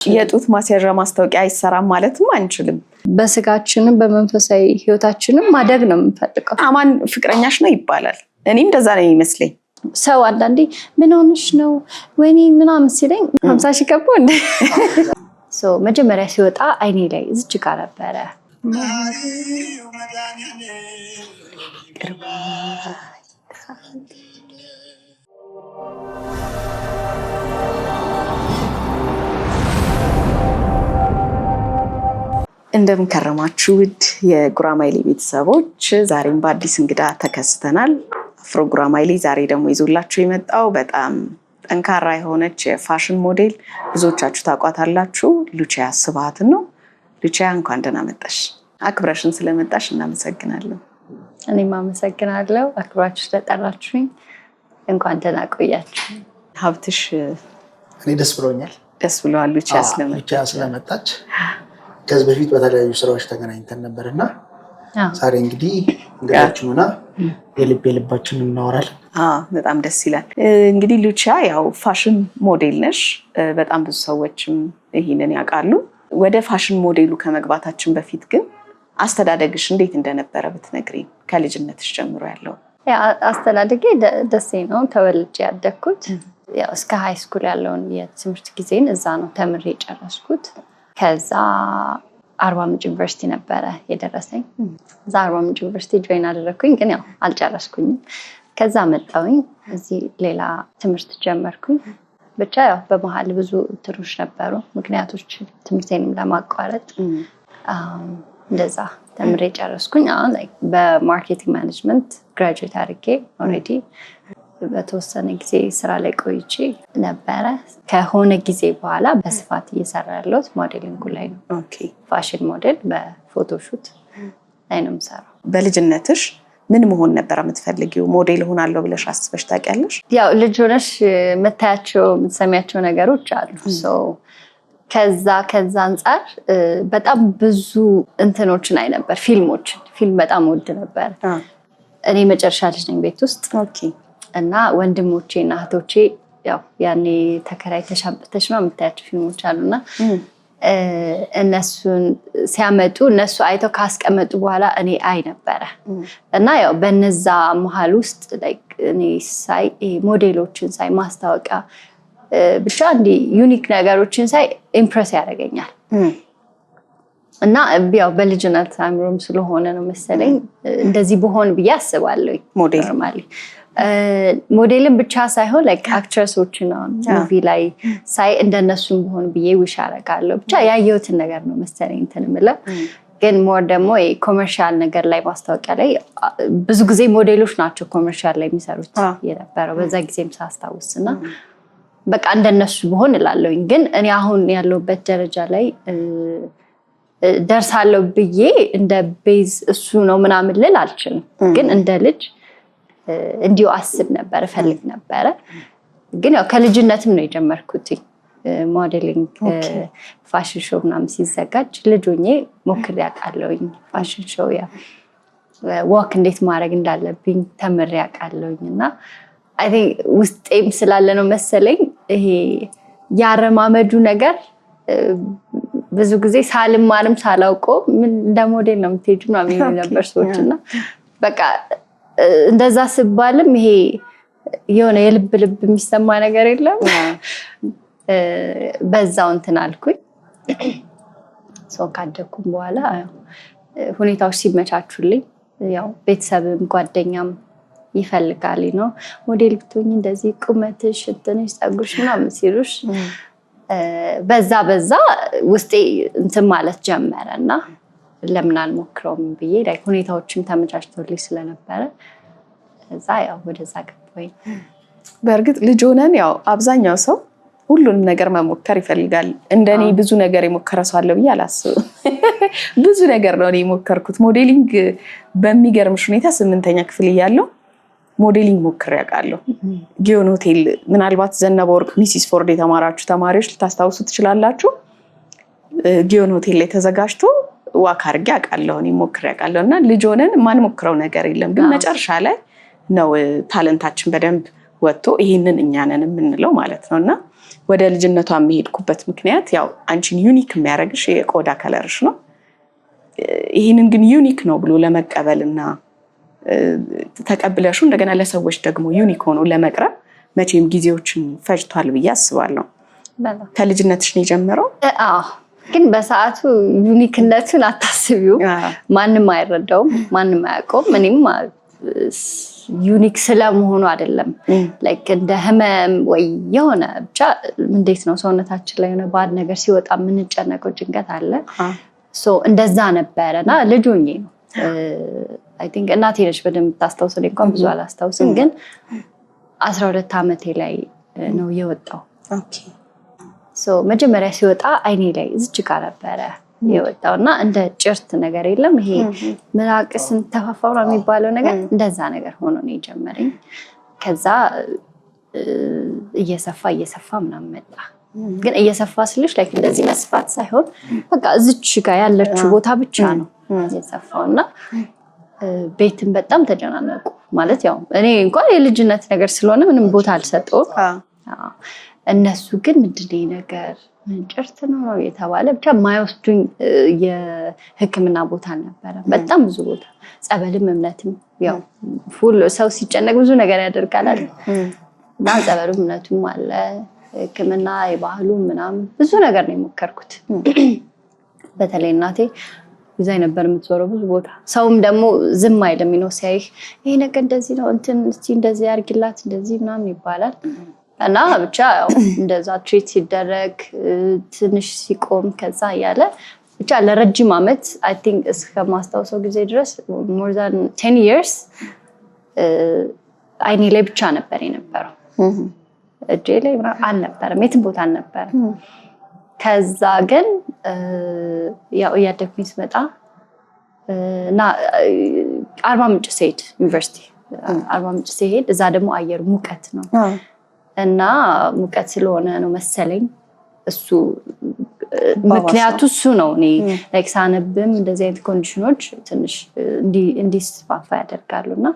የጡት ማስያዣ ማስታወቂያ አይሰራም ማለትም አንችልም። በስጋችንም በመንፈሳዊ ህይወታችንም ማደግ ነው የምንፈልገው። አማን ፍቅረኛሽ ነው ይባላል። እኔም እንደዛ ነው የሚመስለኝ። ሰው አንዳንዴ ምን ሆነሽ ነው ወይኔ ምናምን ሲለኝ 50 ሺህ ገባው እንደ መጀመሪያ ሲወጣ አይኔ ላይ እዚች ጋር ነበረ። እንደምን ከረማችሁ ውድ የጉራማይሌ ቤተሰቦች፣ ዛሬም በአዲስ እንግዳ ተከስተናል። አፍሮ ጉራማይሌ ዛሬ ደግሞ ይዞላችሁ የመጣው በጣም ጠንካራ የሆነች የፋሽን ሞዴል ብዙዎቻችሁ ታውቋታላችሁ፣ ሉቺያ ስብሐትን ነው። ሉቺያ እንኳን ደህና መጣሽ። አክብረሽን ስለመጣሽ እናመሰግናለን። እኔም አመሰግናለሁ አክብራችሁ ስለጠራችሁኝ። እንኳን ደህና ቆያችሁ። ሀብትሽ? እኔ ደስ ብሎኛል። ደስ ብሏል ሉቺያ ስለመጣች። ከዚህ በፊት በተለያዩ ስራዎች ተገናኝተን ነበርና ዛሬ እንግዲህ እንግዳችሁና የልባችንን እናወራለን። በጣም ደስ ይላል። እንግዲህ ሉቺያ ያው ፋሽን ሞዴል ነሽ። በጣም ብዙ ሰዎችም ይሄንን ያውቃሉ። ወደ ፋሽን ሞዴሉ ከመግባታችን በፊት ግን አስተዳደግሽ እንዴት እንደነበረ ብትነግሪኝ፣ ከልጅነትሽ ጀምሮ ያለው። አስተዳደጌ ደሴ ነው ተወልጄ ያደግኩት። ያው እስከ ሃይ ስኩል ያለውን የትምህርት ጊዜን እዛ ነው ተምሬ ጨረስኩት። ከዛ አርባ ምንጭ ዩኒቨርሲቲ ነበረ የደረሰኝ። እዛ አርባ ምንጭ ዩኒቨርሲቲ ጆይን አደረግኩኝ፣ ግን ያው አልጨረስኩኝም። ከዛ መጣሁኝ እዚህ ሌላ ትምህርት ጀመርኩኝ። ብቻ ያው በመሀል ብዙ እንትኖች ነበሩ፣ ምክንያቶች ትምህርቴንም ለማቋረጥ። እንደዛ ተምሬ ጨረስኩኝ። አሁን በማርኬቲንግ ማኔጅመንት ግራጁዌት አድርጌ ኦልሬዲ በተወሰነ ጊዜ ስራ ላይ ቆይቼ ነበረ። ከሆነ ጊዜ በኋላ በስፋት እየሰራ ያለሁት ሞዴሊንግ ላይ ነው። ፋሽን ሞዴል በፎቶሹት ላይ ነው የምሰራው። በልጅነትሽ ምን መሆን ነበር የምትፈልጊው? ሞዴል ሆናለሁ ብለሽ አስበሽ ታውቂያለሽ? ያው ልጅ ሆነሽ የምታያቸው የምትሰሚያቸው ነገሮች አሉ። ከዛ አንጻር በጣም ብዙ እንትኖችን አይ ነበር። ፊልም በጣም ወድ ነበር። እኔ መጨረሻ ልጅ ነኝ ቤት ውስጥ እና ወንድሞቼ እና እህቶቼ ያው ያኔ ተከራይተሽ አምጥተሽ ነው የምታያቸው ፊልሞች አሉና እነሱን ሲያመጡ እነሱ አይተው ካስቀመጡ በኋላ እኔ አይ ነበረ እና ያው በነዛ መሀል ውስጥ እኔ ሳይ ሞዴሎችን ሳይ ማስታወቂያ ብቻ እንዲህ ዩኒክ ነገሮችን ሳይ ኢምፕረስ ያደርገኛል። እና ያው በልጅነት አእምሮም ስለሆነ ነው መሰለኝ እንደዚህ በሆን ብዬ አስባለሁ። ሞዴልን ብቻ ሳይሆን አክትረሶችን ሙቪ ላይ ሳይ እንደነሱም በሆን ብዬ ዊሽ አደርጋለሁ። ብቻ ያየሁትን ነገር ነው መሰለኝ እንትን የምለው። ግን ሞር ደግሞ ኮመርሻል ነገር ላይ ማስታወቂያ ላይ ብዙ ጊዜ ሞዴሎች ናቸው ኮመርሻል ላይ የሚሰሩት የነበረው በዛ ጊዜም ሳስታውስና በቃ እንደነሱ በሆን እላለሁኝ። ግን እኔ አሁን ያለሁበት ደረጃ ላይ ደርሳለሁ ብዬ እንደ ቤዝ እሱ ነው ምናምን ልል አልችልም። ግን እንደ ልጅ እንዲሁ አስብ ነበር፣ እፈልግ ነበረ። ግን ያው ከልጅነትም ነው የጀመርኩት ሞዴሊንግ። ፋሽን ሾው ምናምን ሲዘጋጅ ልጅ ሆኜ ሞክሬ አውቃለሁኝ። ፋሽን ሾው ዋክ እንዴት ማድረግ እንዳለብኝ ተምሬ አውቃለሁኝ። እና አይ ቲንክ ውስጤም ስላለ ነው መሰለኝ ይሄ ያረማመዱ ነገር ብዙ ጊዜ ሳልማርም ሳላውቀው ምን እንደ ሞዴል ነው የምትሄጂው ምናምን የሚሉ ነበር ሰዎች። እና በቃ እንደዛ ስባልም ይሄ የሆነ የልብ የሚሰማ ነገር የለም። በዛው እንትን አልኩኝ። ካደኩም በኋላ ሁኔታዎች ሲመቻቹልኝ ያው ቤተሰብም ጓደኛም ይፈልጋል ነው ሞዴል ብትሆኚ እንደዚህ ቁመትሽ እንትንሽ ፀጉርሽ ምናምን ሲሉሽ በዛ ውስጤ እንትን ማለት ጀመረና ለምን አልሞክረውም ብዬ ሁኔታዎችም ተመቻችቶልኝ ስለነበረ እዛ ያው ወደዛ ገባኝ። በእርግጥ ልጅ ሆነን ያው አብዛኛው ሰው ሁሉንም ነገር መሞከር ይፈልጋል። እንደኔ ብዙ ነገር የሞከረ ሰው አለ ብዬ አላስብም። ብዙ ነገር ነው የሞከርኩት። ሞዴሊንግ በሚገርምሽ ሁኔታ 8ኛ ክፍል እያለሁ ሞዴሊንግ ሞክሬ አውቃለሁ። ጊዮን ሆቴል ምናልባት ዘነበ ወርቅ ሚሲስ ፎርድ የተማራችሁ ተማሪዎች ልታስታውሱ ትችላላችሁ። ጊዮን ሆቴል ላይ ተዘጋጅቶ ዋክ አድርጌ አውቃለሁ፣ ሞክሬ አውቃለሁ። እና ልጅ ሆነን ማንሞክረው ነገር የለም። ግን መጨረሻ ላይ ነው ታለንታችን በደንብ ወጥቶ ይሄንን እኛ ነን የምንለው ማለት ነው። እና ወደ ልጅነቷ የሚሄድኩበት ምክንያት ያው አንቺን ዩኒክ የሚያደርግሽ የቆዳ ከለርሽ ነው። ይሄንን ግን ዩኒክ ነው ብሎ ለመቀበልና ተቀብለሽው እንደገና ለሰዎች ደግሞ ዩኒክ ሆኖ ለመቅረብ መቼም ጊዜዎችን ፈጅቷል ብዬ አስባለሁ። ከልጅነትሽ ነው የጀመረው? ግን በሰዓቱ ዩኒክነቱን አታስቢው። ማንም አይረዳውም፣ ማንም አያውቀውም። እኔም ዩኒክ ስለመሆኑ አይደለም ላይክ እንደ ህመም ወይ የሆነ ብቻ እንዴት ነው ሰውነታችን ላይ የሆነ ባድ ነገር ሲወጣ የምንጨነቀው ጭንቀት አለ። እንደዛ ነበረና ልጅ ሆኜ ነው አይ ቲንክ እናቴ ነች በደንብ ታስታውሰኝ፣ እንኳን ብዙ አላስታውስም። ግን 12 ዓመቴ ላይ ነው የወጣው። መጀመሪያ ሲወጣ አይኔ ላይ እዚች ጋር ነበረ የወጣውና እንደ ጭርት ነገር የለም ይሄ ምራቅ ስንተፋፋው ነው የሚባለው ነገር እንደዛ ነገር ሆኖ ነው የጀመረኝ። ከዛ እየሰፋ ምናምን መጣ። ግን እየሰፋ ስልሽ ላይክ እንደዚህ መስፋት ሳይሆን በቃ እዚች ጋር ያለችው ቦታ ብቻ ነው የሰፋውና ቤትን በጣም ተጨናነቁ። ማለት ያው እኔ እንኳን የልጅነት ነገር ስለሆነ ምንም ቦታ አልሰጠውም። እነሱ ግን ምንድነው ነገር ጭርት ነው የተባለ ብቻ ማይወስዱኝ የሕክምና ቦታ ነበረ። በጣም ብዙ ቦታ ጸበልም እምነትም ያው ፉል ሰው ሲጨነቅ ብዙ ነገር ያደርጋል እና ጸበልም እምነቱም አለ ሕክምና የባህሉ ምናምን ብዙ ነገር ነው የሞከርኩት። በተለይ እናቴ ይዛይ ነበር የምትዞረው ብዙ ቦታ። ሰውም ደግሞ ዝም አይልም ነው ሲያይሽ ይሄ ነገር እንደዚህ ነው እንትን እስቲ እንደዚህ ያርግላት እንደዚህ ምናምን ይባላል። እና ብቻ እንደዛ ትሪት ሲደረግ ትንሽ ሲቆም ከዛ ያለ ብቻ ለረጅም ዓመት አይ ቲንክ እስከ ማስታወሰው ጊዜ ድረስ more than 10 years አይኔ ላይ ብቻ ነበር የነበረው። እጄ ላይ አልነበረም፣ የትም ቦታ አልነበረም። ከዛ ግን ያው እያደግኩኝ ስመጣ እና አርባ ምንጭ ስሄድ ዩኒቨርሲቲ አርባ ምንጭ ስሄድ እዛ ደግሞ አየሩ ሙቀት ነው እና ሙቀት ስለሆነ ነው መሰለኝ እሱ ምክንያቱ እሱ ነው። እኔ ላይክ ሳነብም እንደዚህ አይነት ኮንዲሽኖች ትንሽ እንዲስፋፋ ያደርጋሉና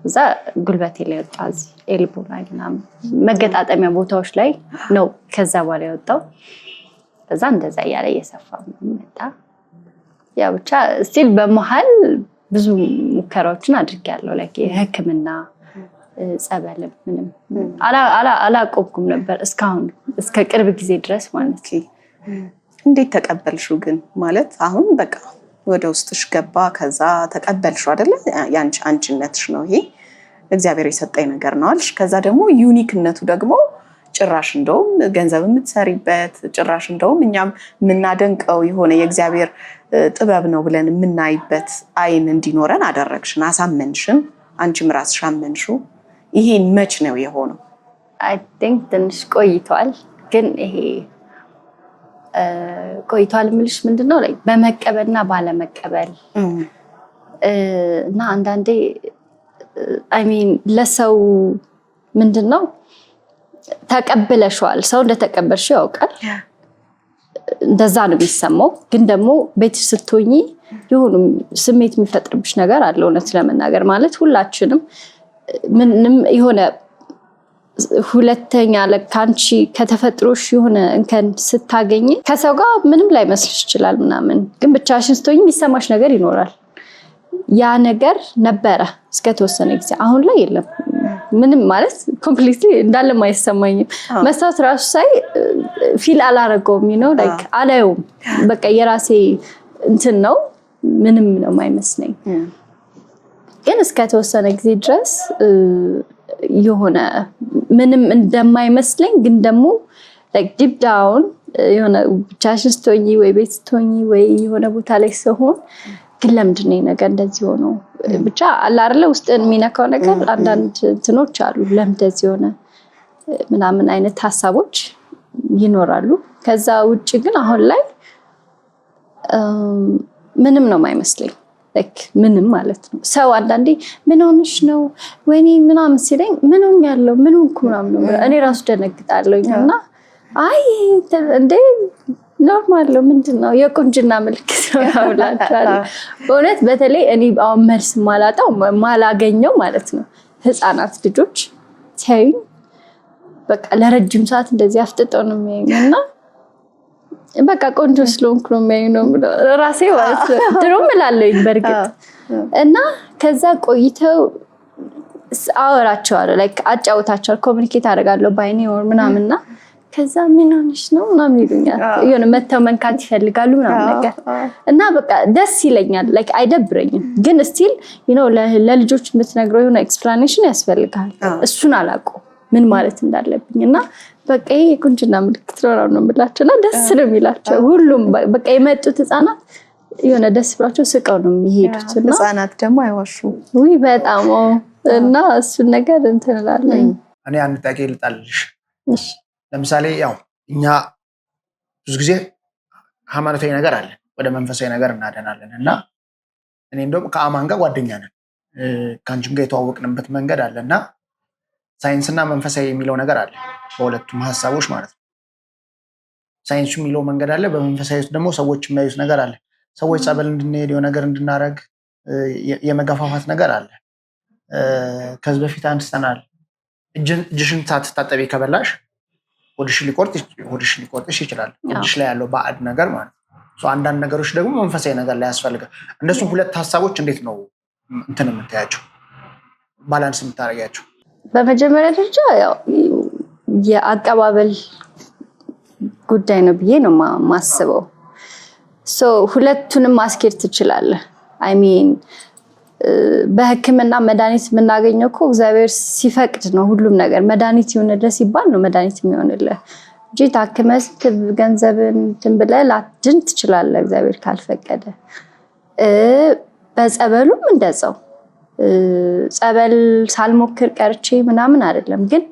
እዛ ጉልበቴ ላይ ወጣ፣ እዚህ ኤልቦ ላይ ምናምን መገጣጠሚያ ቦታዎች ላይ ነው ከዛ በኋላ የወጣው። ከዛ እንደዛ እያለ እየሰፋ መጣ። ያው ብቻ ስቲል በመሃል ብዙ ሙከራዎችን አድርጌያለሁ። ላይክ የሕክምና ጸበል ምንም አላቆምኩም ነበር እስካሁን እስከ ቅርብ ጊዜ ድረስ ማለት ነው። እንዴት ተቀበልሽው ግን? ማለት አሁን በቃ ወደ ውስጥሽ ገባ፣ ከዛ ተቀበልሽው አይደለ? ያንቺ አንቺነትሽ ነው ይሄ እግዚአብሔር የሰጠኝ ነገር ነው አልሽ። ከዛ ደግሞ ዩኒክነቱ ደግሞ ጭራሽ እንደውም ገንዘብ የምትሰሪበት ጭራሽ እንደውም እኛም የምናደንቀው የሆነ የእግዚአብሔር ጥበብ ነው ብለን የምናይበት አይን እንዲኖረን አደረግሽን፣ አሳመንሽን፣ አንቺም ራስሽ አመንሽው። ይሄን መች ነው የሆነው? አይ ቲንክ ትንሽ ቆይቷል። ግን ይሄ ቆይቷል የምልሽ ምንድነው ላይ በመቀበልና ባለመቀበል እና አንዳንዴ አይ ሚን ለሰው ምንድነው ተቀበለሽዋል፣ ሰው እንደተቀበልሽው ያውቃል፣ እንደዛ ነው የሚሰማው። ግን ደግሞ ቤትሽ ስትሆኚ የሆነ ስሜት የሚፈጥርብሽ ነገር አለ። እውነት ለመናገር ማለት ሁላችንም ምንም የሆነ ሁለተኛ ለካንቺ ከተፈጥሮሽ የሆነ እንከን ስታገኝ ከሰው ጋር ምንም ላይ መስልሽ ይችላል ምናምን፣ ግን ብቻሽን ስትሆኚ የሚሰማሽ ነገር ይኖራል። ያ ነገር ነበረ እስከ ተወሰነ ጊዜ። አሁን ላይ የለም ምንም ማለት ኮምፕሊትሊ እንዳለም አይሰማኝም። መስታወት ራሱ ሳይ ፊል አላረገውም ነው ላይክ አላየውም። በቃ የራሴ እንትን ነው ምንም ነው የማይመስለኝ። ግን እስከ ተወሰነ ጊዜ ድረስ የሆነ ምንም እንደማይመስለኝ ግን ደግሞ ላይክ ዲፕ ዳውን የሆነ ብቻሽን ስትሆኚ ወይ ቤት ስትሆኚ ወይ የሆነ ቦታ ላይ ሲሆን ግን ለምንድን ነው ነገር እንደዚህ ሆኖ ብቻ አለ አይደለ ውስጥን የሚነካው ነገር አንዳንድ እንትኖች አሉ። ለምን እንደዚህ ሆነ ምናምን አይነት ሀሳቦች ይኖራሉ። ከዛ ውጪ ግን አሁን ላይ ምንም ነው የማይመስለኝ። ላይክ ምንም ማለት ነው። ሰው አንዳንዴ ምን ሆነሽ ነው ወይኔ ምናምን ሲለኝ ምን ሆኛለሁ ምን ሆንኩ ምናምን ነው እኔ ራሱ ደነግጣለሁና አይ እንዴ ኖርማል ነው ምንድነው የቁንጅና ምልክት ነው ብላችኋል። በእውነት በተለይ እኔ አሁን መልስ ማላጣው ማላገኘው ማለት ነው ህፃናት ልጆች ሲያዩኝ በቃ ለረጅም ሰዓት እንደዚህ አፍጥጠው ነው የሚያዩኝና በቃ ቆንጆ ስለሆንኩ ነው የሚያዩኝ ነው ራሴ ማለት ድሮም እላለሁኝ በርግጥ እና ከዛ ቆይተው አወራቸዋለሁ ላይክ አጫውታቸዋለሁ ኮሙኒኬት አደርጋለሁ ባይኔ ወር ምናምንና ከዛ ምን ሆነሽ ነው ምናምን ይሉኛል የሆነ መተው መንካት ይፈልጋሉ ምናምን ነገር እና በቃ ደስ ይለኛል ላይክ አይደብረኝም ግን ስቲል ለልጆች የምትነግረው የሆነ ኤክስፕላኔሽን ያስፈልጋል እሱን አላውቀውም ምን ማለት እንዳለብኝ እና በቃ ይሄ የቁንጅና ምልክት ነው የምላቸውና ደስ ነው የሚላቸው ሁሉም በቃ የመጡት ህፃናት የሆነ ደስ ብሏቸው ስቀው ነው የሚሄዱትና ህፃናት ደግሞ አይዋሹም ወይ በጣም እና እሱን ነገር እንትን እላለሁ እኔ አንድ ጥያቄ ልጣልልሽ እሺ ለምሳሌ ያው እኛ ብዙ ጊዜ ሃይማኖታዊ ነገር አለ ወደ መንፈሳዊ ነገር እናደናለን እና እኔ እንደውም ከአማን ጋር ጓደኛ ነን ካንቺም ጋር የተዋወቅንበት መንገድ አለና ሳይንስና መንፈሳዊ የሚለው ነገር አለ በሁለቱም ሐሳቦች ማለት ነው ሳይንሱ የሚለው መንገድ አለ በመንፈሳዊ ደግሞ ሰዎች የሚያዩት ነገር አለ ሰዎች ጸበል እንድንሄድ የሆነ ነገር እንድናረግ የመገፋፋት ነገር አለ ከዚህ በፊት አንስተናል እጅሽን ሳትታጠቢ ከበላሽ ወድሽ ሊቆርጥሽ ይችላል ወድሽ ላይ ያለው ባዕድ ነገር ማለት ነው አንዳንድ ነገሮች ደግሞ መንፈሳዊ ነገር ላይ ያስፈልጋል እንደሱ ሁለት ሐሳቦች እንዴት ነው እንትን የምታያቸው ባላንስ የምታረጋቸው በመጀመሪያ ደረጃ ያው የአቀባበል ጉዳይ ነው ብዬ ነው ማስበው ሁለቱንም ማስኬድ ትችላለህ አይ ሚን በህክምና መድኃኒት የምናገኘው እኮ እግዚአብሔር ሲፈቅድ ነው ሁሉም ነገር መድኃኒት ይሁንልህ ሲባል ነው መድኃኒት የሚሆንልህ እንጂ ታክመህ ገንዘብን ብለህ ላትድን ትችላለህ እግዚአብሔር ካልፈቀደ በጸበሉም እንደዛው ጸበል ሳልሞክር ቀርቼ ምናምን አይደለም ግን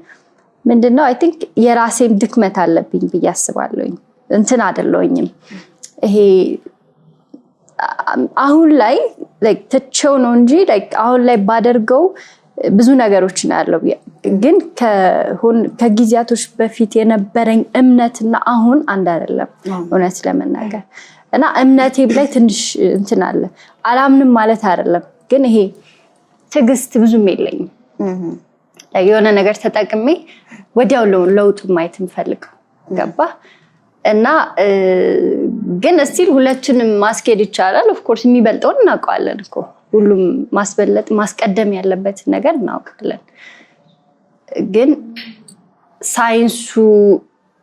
ምንድነው አይ ቲንክ የራሴም ድክመት አለብኝ ብዬ አስባለሁኝ እንትን አይደለሁኝም ይሄ አሁን ላይ ላይክ ተቸው ነው እንጂ ላይክ አሁን ላይ ባደርገው ብዙ ነገሮች ነው ያለው ግን ከጊዜያቶች በፊት የነበረኝ እምነትና አሁን አንድ አይደለም እውነት ለመናገር እና እምነቴ ላይ ትንሽ እንትን አለ አላምንም ማለት አይደለም ግን ይሄ ትግስት ብዙም የለኝም የሆነ ነገር ተጠቅሜ ወዲያው ለውጥ ማየት እንፈልገው ገባ እና ግን ስቲል ሁለቱንም ማስኬድ ይቻላል ኦፍ ኮርስ የሚበልጠውን እናውቃለን እኮ ሁሉም ማስበለጥ ማስቀደም ያለበት ነገር እናውቃለን ግን ሳይንሱ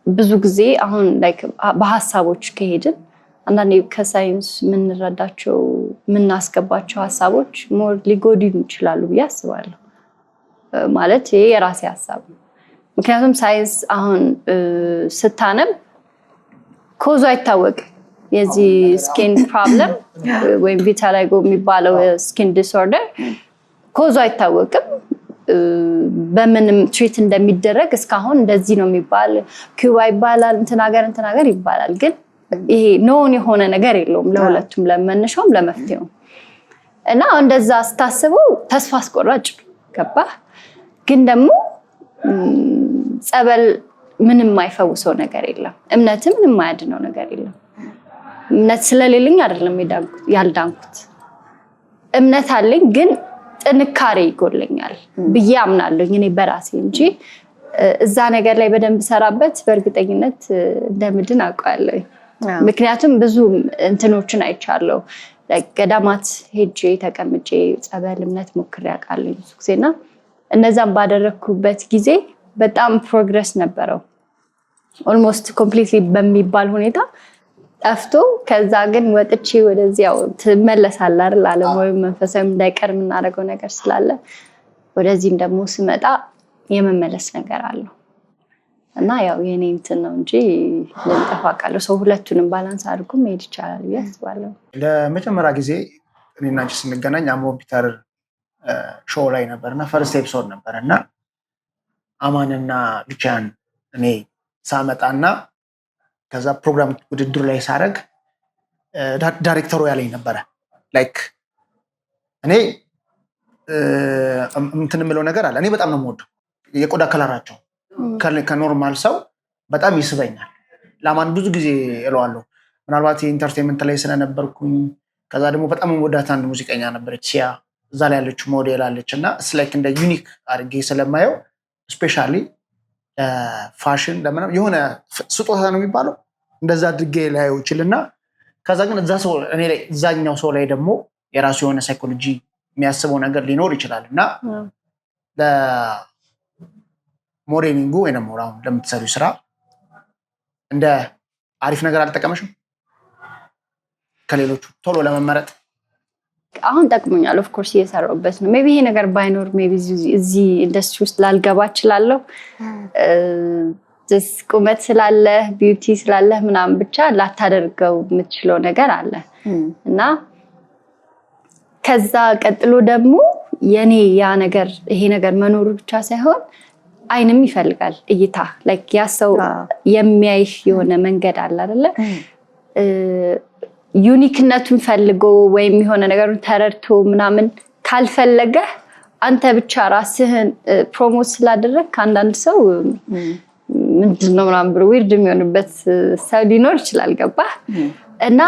ብዙ ጊዜ አሁን ላይክ በሐሳቦች ከሄድን አንዳንዴ ከሳይንስ የምንረዳቸው የምናስገባቸው ሐሳቦች ሞር ሊጎዱን ይችላሉ ብዬ አስባለሁ ማለት ይሄ የራሴ ሐሳብ ነው ምክንያቱም ሳይንስ አሁን ስታነብ ኮዙ አይታወቅም የዚህ ስኪን ፕሮብለም ወይም ቪታሊጎ የሚባለው ስኪን ዲስኦርደር ኮዙ አይታወቅም በምንም ትሪት እንደሚደረግ እስካሁን እንደዚህ ነው የሚባል ኪዋ ይባላል እንተናገር ይባላል ግን ይሄ ኖን የሆነ ነገር የለውም ለሁለቱም ለመነሻውም ለመፍትሄው እና እንደዛ ስታስበው ተስፋ አስቆራጭ ገባ ግን ደግሞ ጸበል ምንም የማይፈውሰው ነገር የለም እምነትም ምንም የማያድነው ነገር የለም እምነት ስለሌለኝ አይደለም ያልዳንኩት እምነት አለኝ ግን ጥንካሬ ይጎለኛል ብዬ አምናለሁ እኔ በራሴ እንጂ እዛ ነገር ላይ በደንብ ሰራበት በእርግጠኝነት እንደምድን አውቃለሁ ምክንያቱም ብዙ እንትኖችን አይቻለሁ ገዳማት ሄጄ ተቀምጬ ጸበል እምነት ሞክሬ አውቃለሁ ብዙ ጊዜና እነዛም ባደረኩበት ጊዜ በጣም ፕሮግረስ ነበረው ኦልሞስት ኮምፕሊትሊ በሚባል ሁኔታ ጠፍቶ ከዛ ግን ወጥቼ ወደዚያው ተመለሳለ አይደል ዓለማዊ መንፈሳዊ እንዳይቀር የምናደርገው ነገር ስላለ ወደዚህም ደግሞ ስመጣ የመመለስ ነገር አለው እና ያው የኔ እንትን ነው እንጂ ለንጠፋቃለሁ ሰው ሁለቱንም ባላንስ አድርጎ መሄድ ይቻላል ብዬ አስባለሁ ለመጀመሪያ ጊዜ እኔና አንቺ ስንገናኝ አሞ ፒተር ሾው ላይ ነበርና ፈርስት ኤፒሶድ ነበርና አማንና ሉቻን እኔ ሳመጣና ከዛ ፕሮግራም ውድድር ላይ ሳረግ ዳይሬክተሩ ያለኝ ነበረ ላይክ እኔ እንትን የምለው ነገር አለ እኔ በጣም ነው የምወደው የቆዳ ከለራቸው ከኖርማል ሰው በጣም ይስበኛል ለአማን ብዙ ጊዜ እለዋለሁ ምናልባት የኢንተርቴንመንት ላይ ስለነበርኩኝ ከዛ ደግሞ በጣም ወዳት አንድ ሙዚቀኛ ነበረች ሲያ እዛ ላይ ያለችው ሞዴል አለች እና ስላይክ እንደ ዩኒክ አድርጌ ስለማየው ስፔሻሊ ፋሽን ለምን የሆነ ስጦታ ነው የሚባለው እንደዛ አድርጌ ላየው ይችልና ከዛ ግን እዛ ሰው እኔ ላይ እዛኛው ሰው ላይ ደግሞ የራሱ የሆነ ሳይኮሎጂ የሚያስበው ነገር ሊኖር ይችላል እና ለሞዴሊንጉ ወይ ደግሞ አሁን ለምትሰሪው ስራ እንደ አሪፍ ነገር አልጠቀመሽም ከሌሎቹ ቶሎ ለመመረጥ? አሁን ጠቅሞኛል። ኦፍ ኮርስ እየሰራሁበት ነው። ሜቢ ይሄ ነገር ባይኖር ሜቢ እዚህ ኢንዱስትሪ ውስጥ ላልገባ እችላለሁ። ቁመት ስላለ ቢዩቲ ስላለ ምናምን ብቻ ላታደርገው የምትችለው ነገር አለ እና ከዛ ቀጥሎ ደግሞ የኔ ያ ነገር ይሄ ነገር መኖሩ ብቻ ሳይሆን አይንም ይፈልጋል እይታ ላይክ ያ ሰው የሚያይሽ የሆነ መንገድ አለ አይደለ? ዩኒክነቱን ፈልጎ ወይም የሆነ ነገሩን ተረድቶ ምናምን ካልፈለገ አንተ ብቻ ራስህን ፕሮሞት ስላደረግ አንዳንድ ሰው ምንድነው ምናምን ብሎ ዊርድ የሚሆንበት ሰው ሊኖር ይችላል። ገባህ? እና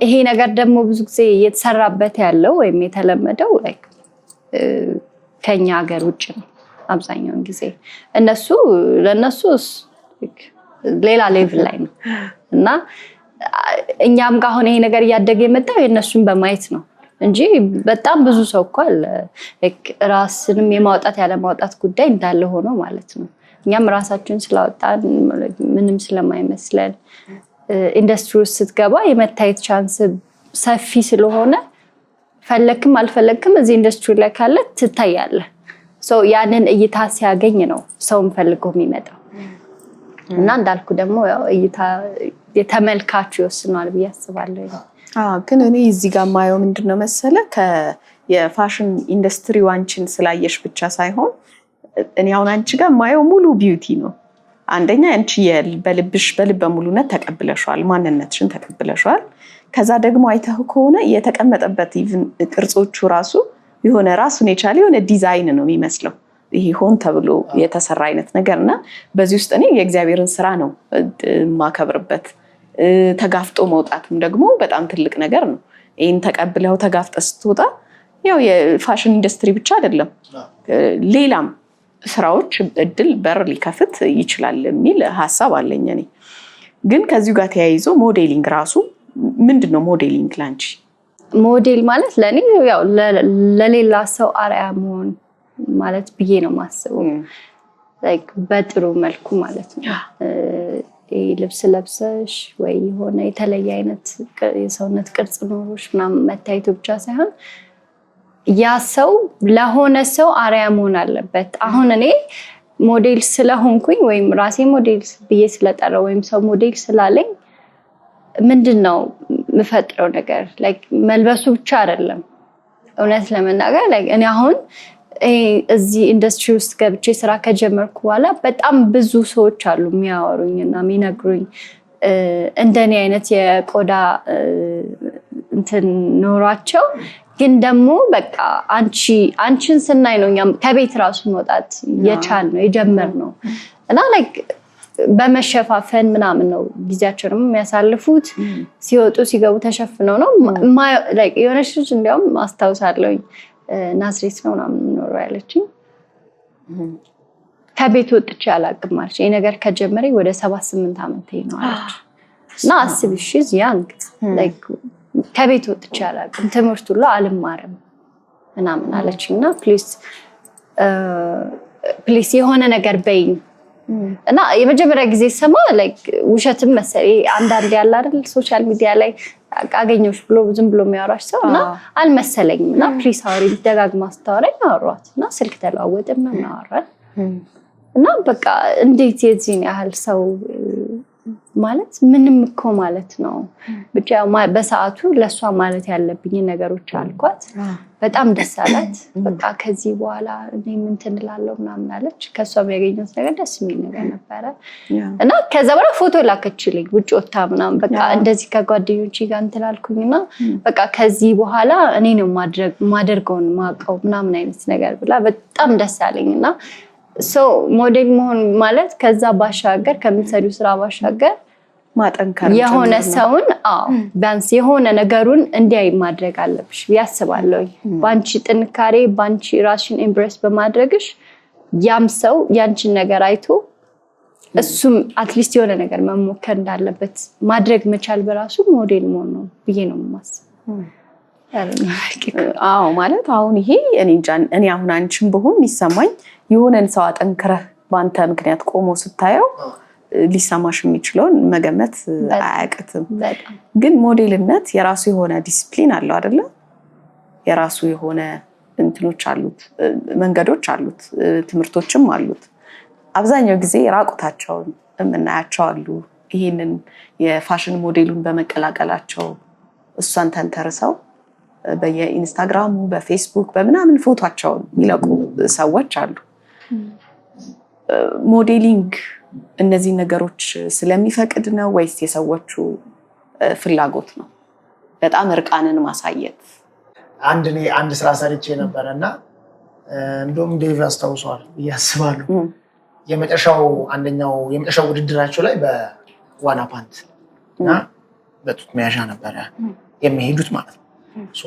ይሄ ነገር ደግሞ ብዙ ጊዜ እየተሰራበት ያለው ወይም የተለመደው ላይክ ከኛ ሀገር ውጭ ነው አብዛኛውን ጊዜ። ለነሱ ሌላ ሌቭል ላይ ነው እና እኛም ጋር አሁን ይሄ ነገር እያደገ የመጣው የነሱን በማየት ነው እንጂ በጣም ብዙ ሰው እኮ አለ ራስንም የማውጣት ያለ ማውጣት ጉዳይ እንዳለ ሆኖ ማለት ነው። እኛም ራሳችንን ስላወጣን ምንም ስለማይመስለን ኢንዱስትሪ ውስጥ ስትገባ የመታየት ቻንስ ሰፊ ስለሆነ ፈለክም አልፈለክም እዚህ ኢንዱስትሪ ላይ ካለ ትታያለህ። ያንን እይታ ሲያገኝ ነው ሰውም ፈልጎ የሚመጣው እና እንዳልኩ ደግሞ ያው እይታ የተመልካቹ ይወስናል ብዬ አስባለሁ። ግን እኔ እዚህ ጋር ማየው ምንድነው መሰለ የፋሽን ኢንዱስትሪ ዋንችን ስላየሽ ብቻ ሳይሆን እኔ አሁን አንቺ ጋር ማየው ሙሉ ቢዩቲ ነው። አንደኛ አንቺ በልብሽ በልበ ሙሉነት ተቀብለሻል፣ ማንነትሽን ተቀብለሻል። ከዛ ደግሞ አይተህ ከሆነ የተቀመጠበት ኢቭን ቅርጾቹ ራሱ የሆነ ራሱን የቻለ የሆነ ዲዛይን ነው የሚመስለው። ይሄ ሆን ተብሎ የተሰራ አይነት ነገርና በዚህ ውስጥ እኔ የእግዚአብሔርን ስራ ነው ማከብርበት። ተጋፍጦ መውጣትም ደግሞ በጣም ትልቅ ነገር ነው። ይሄን ተቀብለው ተጋፍጠህ ስትወጣ ያው የፋሽን ኢንዱስትሪ ብቻ አይደለም ሌላም ስራዎች እድል በር ሊከፍት ይችላል የሚል ሐሳብ አለኝ እኔ። ግን ከዚሁ ጋር ተያይዞ ሞዴሊንግ ራሱ ምንድነው ሞዴሊንግ ላንቺ? ሞዴል ማለት ለኔ ያው ለሌላ ሰው አርአያ መሆን ማለት ብዬ ነው ማስበው። ላይክ በጥሩ መልኩ ማለት ነው። ልብስ ለብሰሽ ወይ የሆነ የተለየ አይነት የሰውነት ቅርጽ ኖሮሽ ምናምን መታየቱ ብቻ ሳይሆን ያ ሰው ለሆነ ሰው አርአያ መሆን አለበት። አሁን እኔ ሞዴል ስለሆንኩኝ ወይም ራሴ ሞዴል ብዬ ስለጠራው ወይም ሰው ሞዴል ስላለኝ ምንድነው የምፈጥረው ነገር ላይክ መልበሱ ብቻ አይደለም። እውነት ለመናገር ላይክ እኔ አሁን እዚህ ኢንዱስትሪ ውስጥ ገብቼ ስራ ከጀመርኩ በኋላ በጣም ብዙ ሰዎች አሉ የሚያወሩኝና የሚነግሩኝ እንደኔ አይነት የቆዳ እንትን ኖሯቸው ግን ደግሞ በቃ አንቺን ስናይ ነው እኛም ከቤት ራሱ መውጣት የቻልነው የጀመርነው እና ላይክ በመሸፋፈን ምናምን ነው ጊዜያቸውን የሚያሳልፉት። ሲወጡ ሲገቡ ተሸፍነው ነው ላይክ የሆነች ልጅ እንዲያውም አስታውሳለሁኝ ናዝሬት ነው ምናምን የምኖረው ያለችኝ ከቤት ወጥቼ አላውቅም አለች። ይሄ ነገር ከጀመረኝ ወደ 7-8 ዓመት ነው አለች እና አስብሽ ያንግ ላይክ ከቤት ወጥቼ አላውቅም ትምህርት ሁሉ አልማርም ምናምን አለችኝና ፕሊስ የሆነ ነገር በይኝ እና የመጀመሪያ ጊዜ ሰማ ላይክ ውሸትም መሰለኝ አንዳንድ ያለ አይደል ሶሻል ሚዲያ ላይ አገኘሽ ብሎ ዝም ብሎ የሚያወራሽ ሰው እና አልመሰለኝም እና ፕሊስ አውሪኝ ደጋግማ አስተዋረኝ አወራኋት እና ስልክ ተለዋወጥን እና አወራን እና በቃ እንዴት የዚህን ያህል ሰው ማለት ምንም እኮ ማለት ነው ብቻ በሰዓቱ ለሷ ማለት ያለብኝ ነገሮች አልኳት። በጣም ደስ አላት። በቃ ከዚህ በኋላ እኔ ምን ትንላለሁ ምናምን አለች። ከሷ የሚያገኘው ነገር ደስ የሚል ነገር ነበረ እና ከዛ በኋላ ፎቶ ላከችልኝ ውጭ ወጣ ምናምን በቃ እንደዚህ ከጓደኞቼ ጋር እንትላልኩኝና በቃ ከዚህ በኋላ እኔ ነው ማደርገውን ማቀው ምናምን አይነት ነገር ብላ በጣም ደስ አለኝና ሞዴል መሆን ማለት ከዛ ባሻገር ከምትሰሪው ስራ ባሻገር ማጠንከር የሆነ ሰውን ቢያንስ የሆነ ነገሩን እንዲያይ ማድረግ አለብሽ ያስባለሁ። ባንቺ ጥንካሬ ባንቺ ራስሽን ኤምብሬስ በማድረግሽ ያም ሰው ያንቺን ነገር አይቶ እሱም አትሊስት የሆነ ነገር መሞከር እንዳለበት ማድረግ መቻል በራሱ ሞዴል መሆን ነው ብዬ ነው የማስበው። አዎ ማለት አሁን ይሄ እኔ አሁን አንቺም ብሆን የሚሰማኝ የሆነን ሰው አጠንክረህ በአንተ ምክንያት ቆሞ ስታየው ሊሰማሽ የሚችለውን መገመት አያቅትም። ግን ሞዴልነት የራሱ የሆነ ዲሲፕሊን አለው አይደለ? የራሱ የሆነ እንትኖች አሉት፣ መንገዶች አሉት፣ ትምህርቶችም አሉት። አብዛኛው ጊዜ ራቁታቸውን የምናያቸው አሉ። ይሄንን የፋሽን ሞዴሉን በመቀላቀላቸው እሷን ተንተርሰው በየኢንስታግራሙ በፌስቡክ በምናምን ፎቶቸውን የሚለቁ ሰዎች አሉ። ሞዴሊንግ እነዚህ ነገሮች ስለሚፈቅድ ነው ወይስ የሰዎቹ ፍላጎት ነው? በጣም እርቃንን ማሳየት። አንድ ስራ ሰርቼ ነበረና እንደውም ዴቭ ያስታውሰዋል ብዬ አስባለሁ። የመጨረሻው ውድድራቸው ላይ በዋና ፓንት እና በጡት መያዣ ነበረ የሚሄዱት ማለት ነው።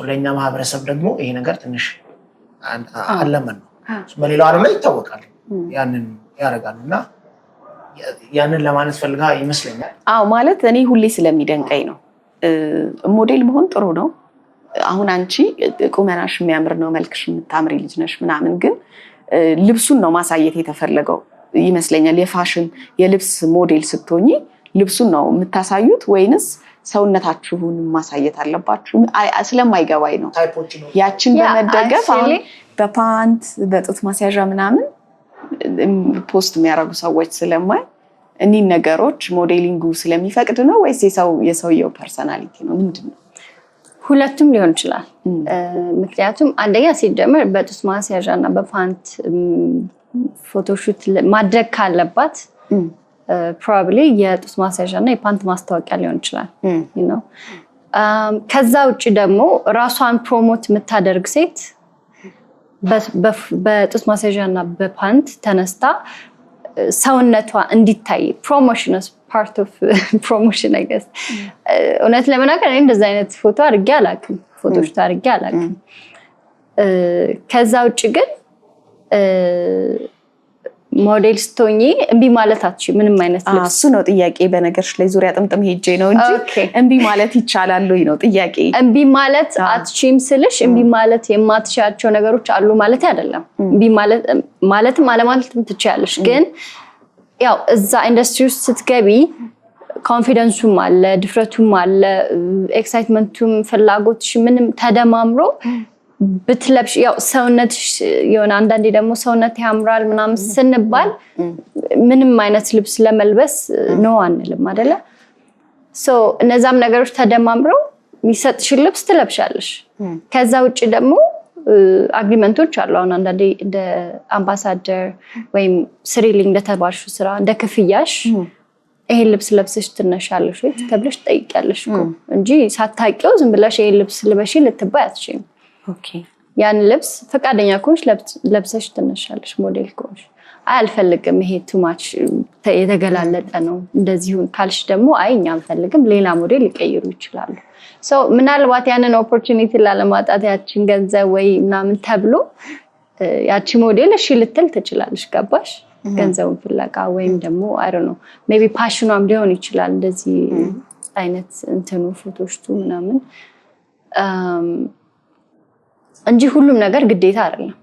ለእኛ ማህበረሰብ ደግሞ ይሄ ነገር ትንሽ አለመን ነው። በሌላው ዓለም ላይ ይታወቃል፣ ያንን ያደርጋሉ እና ያንን ለማለት ፈልጋ ይመስለኛል። አዎ ማለት እኔ ሁሌ ስለሚደንቀኝ ነው። ሞዴል መሆን ጥሩ ነው። አሁን አንቺ ቁመናሽ የሚያምር ነው፣ መልክሽ የምታምሪ ልጅ ነሽ ምናምን፣ ግን ልብሱን ነው ማሳየት የተፈለገው ይመስለኛል። የፋሽን የልብስ ሞዴል ስትሆኚ ልብሱን ነው የምታሳዩት ወይንስ ሰውነታችሁን ማሳየት አለባችሁ? ስለማይገባኝ ነው። ያችን በመደገፍ አሁን በፓንት በጡት ማስያዣ ምናምን ፖስት የሚያደርጉ ሰዎች ስለማይ እኒህ ነገሮች ሞዴሊንጉ ስለሚፈቅድ ነው ወይስ የሰውየው ፐርሰናሊቲ ነው? ምንድን ነው? ሁለቱም ሊሆን ይችላል። ምክንያቱም አንደኛ ሲጀመር በጡት ማስያዣ እና በፓንት ፎቶሹት ማድረግ ካለባት ፕሮባብሊ የጡት ማስያዣ እና የፓንት ማስታወቂያ ሊሆን ይችላል። ከዛ ውጭ ደግሞ ራሷን ፕሮሞት የምታደርግ ሴት በጡት ማስያዣ እና በፓንት ተነስታ ሰውነቷ እንዲታይ ፕሮሞሽን ፓርት ኦፍ ፕሮሞሽን አይ ገስ። እውነት ለመናገር እንደዛ አይነት ፎቶ አድርጌ አላውቅም፣ ፎቶሹት አድርጌ አላውቅም። ከዛ ውጭ ግን ሞዴል ስትሆኚ እምቢ ማለት አትችይም። ምንም አይነት ልብስ እሱ ነው ጥያቄ። በነገርሽ ላይ ዙሪያ ጥምጥም ሄጄ ነው እንጂ እምቢ ማለት ይቻላል ወይ ነው ጥያቄ። እምቢ ማለት አትችይም ስልሽ እምቢ ማለት የማትችያቸው ነገሮች አሉ ማለት አይደለም። እምቢ ማለትም አለማለትም ትችያለሽ። ግን ያው እዛ ኢንዱስትሪ ውስጥ ስትገቢ ኮንፊደንሱም አለ፣ ድፍረቱም አለ፣ ኤክሳይትመንቱም ፍላጎትሽ ምንም ተደማምሮ ብትለብሽ ያው ሰውነትሽ የሆነ አንዳንዴ ደግሞ ሰውነት ያምራል ምናምን ስንባል ምንም አይነት ልብስ ለመልበስ ነው አንልም አይደለ? እነዛም ነገሮች ተደማምረው የሚሰጥሽን ልብስ ትለብሻለሽ። ከዛ ውጭ ደግሞ አግሪመንቶች አሉ። አሁን አንዳንዴ እንደ አምባሳደር ወይም ስሪሊንግ እንደተባልሹ ስራ እንደ ክፍያሽ ይሄን ልብስ ለብሰሽ ትነሻለሽ ወይ ተብለሽ ትጠይቂያለሽ እኮ እንጂ ሳታውቂው ዝም ብለሽ ይሄን ልብስ ልበሽ ልትባይ አትችይም። ያን ልብስ ፈቃደኛ ከሆንሽ ለብሰሽ ትነሻለሽ። ሞዴል ከሆንሽ አልፈልግም ይሄ ቱማች የተገላለጠ ነው እንደዚህ ካልሽ ደግሞ እኛ አንፈልግም ሌላ ሞዴል ሊቀይሩ ይችላሉ። ምናልባት ያንን ኦፖርቹኒቲ ላለማጣት ያችን ገንዘብ ወይ ምናምን ተብሎ ያቺ ሞዴል እሺ ልትል ትችላለሽ። ገባሽ? ገንዘቡን ፍለጋ ወይም ደግሞ አይ ዶንት ኖ ሜቢ ፓሽኗም ሊሆን ይችላል እንደዚህ አይነት እንትኑ ፎቶሽቱ ምናምን እንጂ ሁሉም ነገር ግዴታ አይደለም።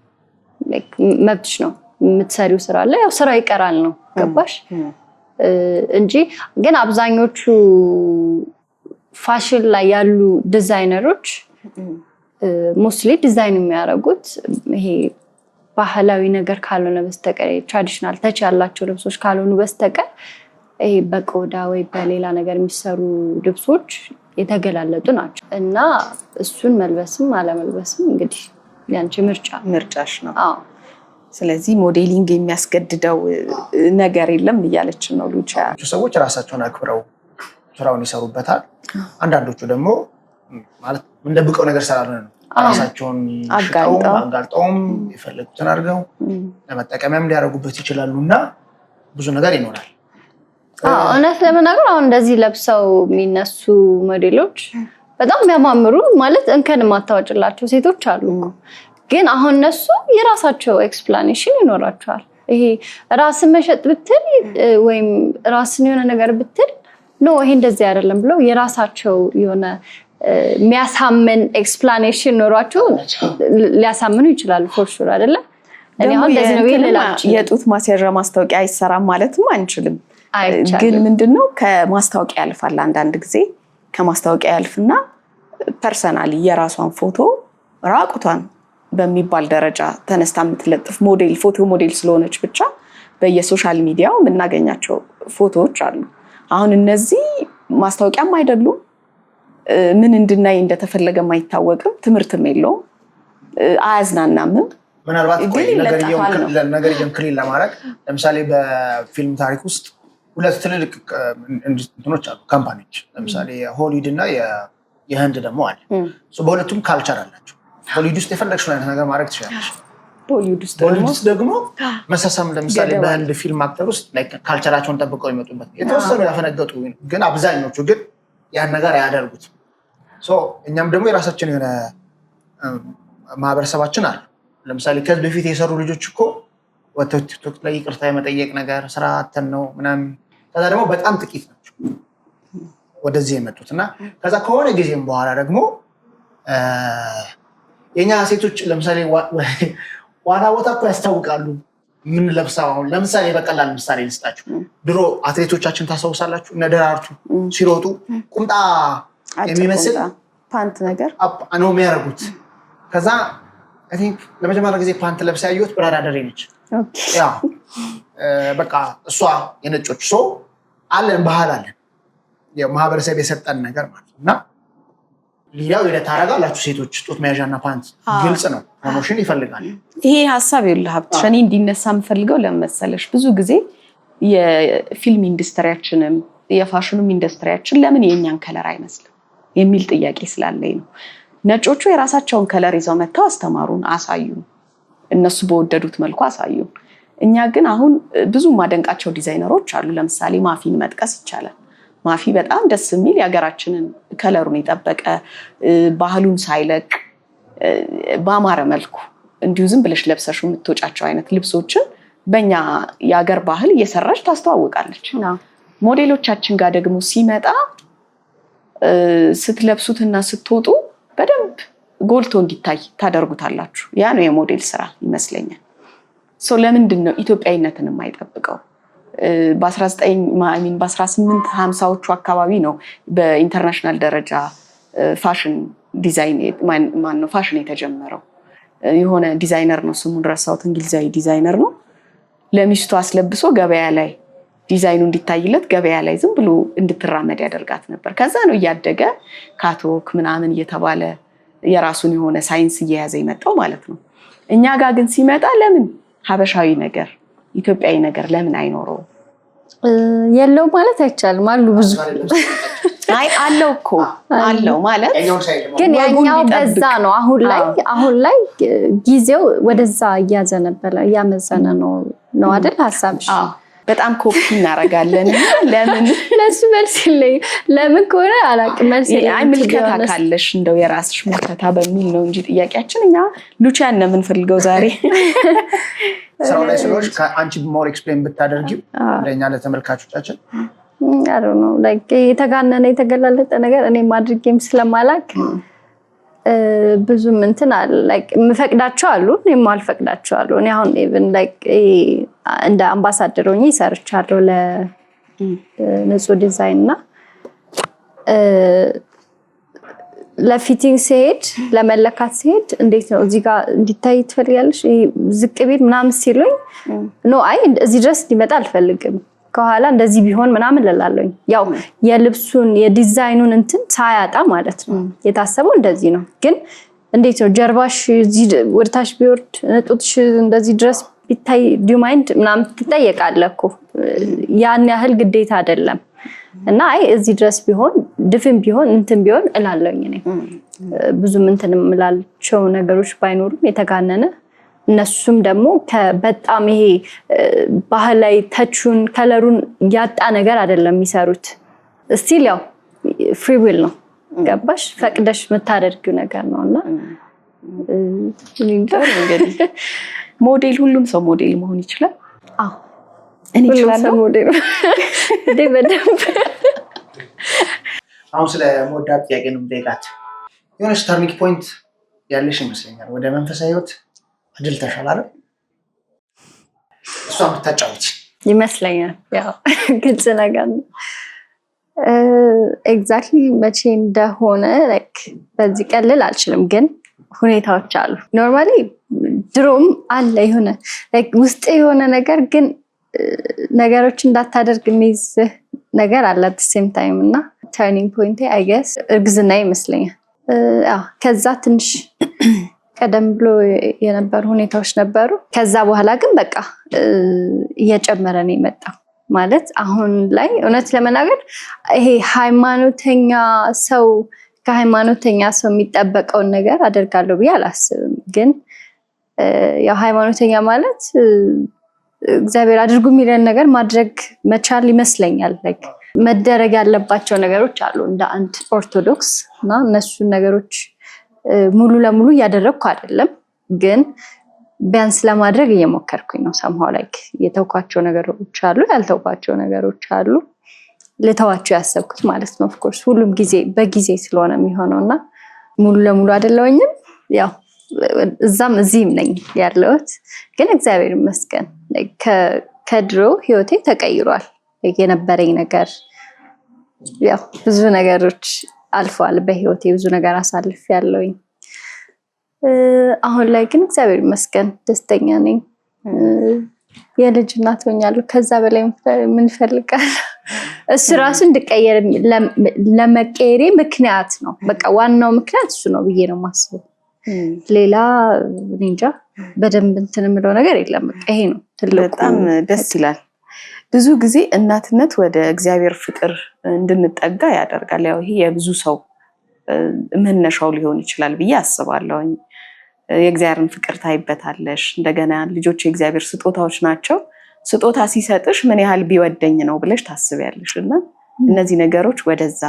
መብትሽ ነው። የምትሰሪው ስራ አለ፣ ያው ስራ ይቀራል ነው። ገባሽ? እንጂ ግን አብዛኞቹ ፋሽን ላይ ያሉ ዲዛይነሮች ሞስትሊ ዲዛይን የሚያደርጉት ይሄ ባህላዊ ነገር ካልሆነ በስተቀር ትራዲሽናል ተች ያላቸው ልብሶች ካልሆኑ በስተቀር ይሄ በቆዳ ወይ በሌላ ነገር የሚሰሩ ልብሶች የተገላለጡ ናቸው እና እሱን መልበስም አለመልበስም እንግዲህ ያንቺ ምርጫሽ ነው። ስለዚህ ሞዴሊንግ የሚያስገድደው ነገር የለም እያለችን ነው ሉቻ። ሰዎች ራሳቸውን አክብረው ስራውን ይሰሩበታል። አንዳንዶቹ ደግሞ ማለት እንደብቀው ነገር ስላልሆነ ነው ራሳቸውን አጋልጠውም የፈለጉትን አድርገው ለመጠቀሚያም ሊያደርጉበት ይችላሉ እና ብዙ ነገር ይኖራል። እውነት ለመናገር አሁን እንደዚህ ለብሰው የሚነሱ ሞዴሎች በጣም የሚያማምሩ ማለት እንከን ማታወጭላቸው ሴቶች አሉ። ግን አሁን እነሱ የራሳቸው ኤክስፕላኔሽን ይኖራቸዋል። ይሄ ራስን መሸጥ ብትል ወይም ራስን የሆነ ነገር ብትል ኖ ይሄ እንደዚህ አይደለም ብለው የራሳቸው የሆነ የሚያሳምን ኤክስፕላኔሽን ኖሯቸው ሊያሳምኑ ይችላሉ ፎር ሹር አይደለ? እኔ አሁን እንደዚህ ነው ይላልኩ የጡት ማስያዣ ማስታወቂያ አይሰራም ማለትም አንችልም። ግን ምንድነው ከማስታወቂያ ያልፋል። አንዳንድ ጊዜ ከማስታወቂያ ያልፍና ፐርሰናሊ የራሷን ፎቶ ራቁቷን በሚባል ደረጃ ተነስታ የምትለጥፍ ሞዴል ፎቶ ሞዴል ስለሆነች ብቻ በየሶሻል ሚዲያው የምናገኛቸው ፎቶዎች አሉ። አሁን እነዚህ ማስታወቂያም አይደሉም፣ ምን እንድናይ እንደተፈለገም አይታወቅም፣ ትምህርትም የለውም፣ አያዝናናምም። ምናልባት ነገርየውን ክሊል ለማድረግ ለምሳሌ በፊልም ታሪክ ውስጥ ሁለት ትልልቅ እንትኖች አሉ ካምፓኒዎች፣ ለምሳሌ ሆሊውድ እና የህንድ ደግሞ አለ። በሁለቱም ካልቸር አላቸው። ሆሊውድ ውስጥ የፈለግሽውን አይነት ነገር ማድረግ ትችላለች። ቦሊውድ ውስጥ ደግሞ መሳሳም ለምሳሌ በህንድ ፊልም አክተር ውስጥ ካልቸራቸውን ጠብቀው ይመጡበት የተወሰኑ ያፈነገጡ፣ ግን አብዛኞቹ ግን ያን ነገር አያደርጉት። እኛም ደግሞ የራሳችን የሆነ ማህበረሰባችን አለ። ለምሳሌ ከዚህ በፊት የሰሩ ልጆች እኮ ወጥተው ቲክቶክ ላይ ይቅርታ የመጠየቅ ነገር ስራ አተን ነው ምናምን፣ ከዛ ደግሞ በጣም ጥቂት ናቸው ወደዚህ የመጡት እና ከዛ ከሆነ ጊዜም በኋላ ደግሞ የኛ ሴቶች ለምሳሌ ዋና ቦታ እኮ ያስታውቃሉ። ምን ለብሰው አሁን ለምሳሌ በቀላል ምሳሌ ልስጣችሁ። ድሮ አትሌቶቻችን ታስታውሳላችሁ? እነ ደራርቱ ሲሮጡ ቁምጣ የሚመስል ፓንት ነገር ነው የሚያደርጉት። ከዛ ለመጀመሪያ ጊዜ ፓንት ለብሳ ያየሁት ብራዳ ደሬ ነች። በቃ እሷ የነጮች ሰው አለን ባህል አለን ማህበረሰብ የሰጠን ነገር ማለት እና ሌላው ታረጋላችሁ ሴቶች ጡት መያዣና ፓንት ግልጽ ነው፣ ፕሮሞሽን ይፈልጋል። ይሄ ሀሳብ ይኸውልህ ሀብትሽ፣ እኔ እንዲነሳ የምፈልገው ለምን መሰለሽ? ብዙ ጊዜ የፊልም ኢንዱስትሪያችንም የፋሽኑም ኢንዱስትሪያችን ለምን የኛን ከለር አይመስልም የሚል ጥያቄ ስላለኝ ነው። ነጮቹ የራሳቸውን ከለር ይዘው መጥተው አስተማሩን፣ አሳዩን፣ እነሱ በወደዱት መልኩ አሳዩን። እኛ ግን አሁን ብዙ ማደንቃቸው ዲዛይነሮች አሉ። ለምሳሌ ማፊን መጥቀስ ይቻላል። ማፊ በጣም ደስ የሚል የሀገራችንን ከለሩን የጠበቀ ባህሉን ሳይለቅ በአማረ መልኩ እንዲሁ ዝም ብለሽ ለብሰሽ የምትወጫቸው አይነት ልብሶችን በእኛ የሀገር ባህል እየሰራች ታስተዋውቃለች። ሞዴሎቻችን ጋር ደግሞ ሲመጣ ስትለብሱትና ስትወጡ በደንብ ጎልቶ እንዲታይ ታደርጉታላችሁ። ያ ነው የሞዴል ስራ ይመስለኛል። ለምንድን ነው ኢትዮጵያዊነትን የማይጠብቀው? በ1850ዎቹ አካባቢ ነው በኢንተርናሽናል ደረጃ ፋሽን ዲዛይን ፋሽን የተጀመረው። የሆነ ዲዛይነር ነው ስሙን ረሳሁት፣ እንግሊዛዊ ዲዛይነር ነው። ለሚስቱ አስለብሶ ገበያ ላይ ዲዛይኑ እንዲታይለት ገበያ ላይ ዝም ብሎ እንድትራመድ ያደርጋት ነበር። ከዛ ነው እያደገ ካቶክ ምናምን እየተባለ የራሱን የሆነ ሳይንስ እየያዘ ይመጣው ማለት ነው። እኛ ጋር ግን ሲመጣ ለምን ሀበሻዊ ነገር ኢትዮጵያዊ ነገር ለምን አይኖረው? የለው ማለት አይቻልም። አሉ ብዙ አለው እኮ አለው ማለት ግን ያኛው በዛ ነው። አሁን ላይ ጊዜው ወደዛ እያዘነበለ እያመዘነ ነው አይደል ሐሳብሽ? በጣም ኮፒ እናረጋለን። ለምን ለሱ መልስ የለኝ። ለምን ከሆነ አላውቅም። መልስ አይ ምልከታ ካለሽ እንደው የራስሽ ምልከታ በሚል ነው እንጂ ጥያቄያችን እኛ ሉቻን ነው የምንፈልገው ዛሬ። ስራው ላይ ስለሆነች ከአንቺ ሞር ኤክስፕሌን ብታደርጊው ለእኛ ለተመልካቾቻችን። አይ ዶንት ኖ ላይክ የተጋነነ የተገላለጠ ነገር እኔ ማድረግም ስለማላክ ብዙም እንትን አለ ላይክ የምፈቅዳቸው አሉ፣ እኔም አልፈቅዳቸው አሉ። እኔ አሁን ኢቭን ላይክ እንደ አምባሳደር ሆኜ ሰርቻለሁ ለንጹህ ዲዛይን እና ለፊቲንግ ሲሄድ ለመለካት ሲሄድ እንዴት ነው እዚህ ጋር እንዲታይ ትፈልጋለሽ ዝቅ ቢል ምናምን ሲሉኝ ኖ አይ እዚህ ድረስ እንዲመጣ አልፈልግም፣ ከኋላ እንደዚህ ቢሆን ምናምን እላለሁኝ። ያው የልብሱን የዲዛይኑን እንትን ሳያጣ ማለት ነው። የታሰበው እንደዚህ ነው፣ ግን እንዴት ነው ጀርባሽ እዚህ ወደታች ቢወርድ ጡትሽ እንደዚህ ድረስ ቢታይ ዱ ማይንድ ምናምን ትጠየቃለህ እኮ። ያን ያህል ግዴታ አይደለም እና አይ እዚህ ድረስ ቢሆን ድፍን ቢሆን እንትን ቢሆን እላለሁኝ። እኔ ብዙም እንትን የምላቸው ነገሮች ባይኖሩም የተጋነነ እነሱም ደግሞ በጣም ይሄ ባህላዊ ተቹን ከለሩን ያጣ ነገር አይደለም የሚሰሩት። ስቲል ያው ፍሪ ዊል ነው፣ ገባሽ? ፈቅደሽ የምታደርጊው ነገር ነውና እንግዲህ ሞዴል ሁሉም ሰው ሞዴል መሆን ይችላል። እኔ እችላለሁ ሞዴል እንዴ በደንብ አሁን ስለ መወዳት ጥያቄ ነው የምጠይቃት። የሆነች ተርኒንግ ፖይንት ያለሽ ይመስለኛል። ወደ መንፈሳዊ ህይወት አድልተሻል አይደል? እሷን ብታጫውች ይመስለኛል። ያው ግልጽ ነገር ነው። ኤግዛክትሊ መቼ እንደሆነ ላይክ በዚህ ቀልል አልችልም፣ ግን ሁኔታዎች አሉ። ኖርማሊ ድሮም አለ የሆነ ላይክ ውስጥ የሆነ ነገር ግን ነገሮች እንዳታደርግ የሚይዝህ ነገር አለ አት ሴም ታይም እና ተርኒንግ ፖይንቴ አይ ጌስ እርግዝና ይመስለኛል። ከዛ ትንሽ ቀደም ብሎ የነበሩ ሁኔታዎች ነበሩ። ከዛ በኋላ ግን በቃ እየጨመረ ነው የመጣው። ማለት አሁን ላይ እውነት ለመናገር ይሄ ሃይማኖተኛ ሰው ከሃይማኖተኛ ሰው የሚጠበቀውን ነገር አደርጋለሁ ብዬ አላስብም። ግን ያው ሃይማኖተኛ ማለት እግዚአብሔር አድርጉ የሚለን ነገር ማድረግ መቻል ይመስለኛል። ላይክ መደረግ ያለባቸው ነገሮች አሉ እንደ አንድ ኦርቶዶክስ እና እነሱን ነገሮች ሙሉ ለሙሉ እያደረግኩ አይደለም፣ ግን ቢያንስ ለማድረግ እየሞከርኩኝ ነው። ሰምሃው ላይክ የተውኳቸው ነገሮች አሉ፣ ያልተውኳቸው ነገሮች አሉ። ልተዋቸው ያሰብኩት ማለት ነው። ኦፍኮርስ ሁሉም ጊዜ በጊዜ ስለሆነ የሚሆነው እና ሙሉ ለሙሉ አይደለሁኝም። ያው እዛም እዚህም ነኝ ያለሁት፣ ግን እግዚአብሔር ይመስገን ከድሮ ህይወቴ ተቀይሯል። የነበረኝ ነገር ያው ብዙ ነገሮች አልፈዋል በህይወቴ፣ ብዙ ነገር አሳልፍ ያለውኝ። አሁን ላይ ግን እግዚአብሔር ይመስገን ደስተኛ ነኝ። የልጅ እናት ሆኛለሁ። ከዛ በላይ ምን እፈልጋለሁ? እሱ ራሱ እንድቀየር ለመቀየሬ ምክንያት ነው። በቃ ዋናው ምክንያት እሱ ነው ብዬ ነው የማስበው። ሌላ እንጃ በደንብ እንትን የምለው ነገር የለም። በቃ ይሄ ነው ትልቁ። በጣም ደስ ይላል። ብዙ ጊዜ እናትነት ወደ እግዚአብሔር ፍቅር እንድንጠጋ ያደርጋል። ያው ይሄ የብዙ ሰው መነሻው ሊሆን ይችላል ብዬ አስባለሁ። የእግዚአብሔርን ፍቅር ታይበታለሽ። እንደገና ልጆች የእግዚአብሔር ስጦታዎች ናቸው። ስጦታ ሲሰጥሽ ምን ያህል ቢወደኝ ነው ብለሽ ታስቢያለሽ። እና እነዚህ ነገሮች ወደዛ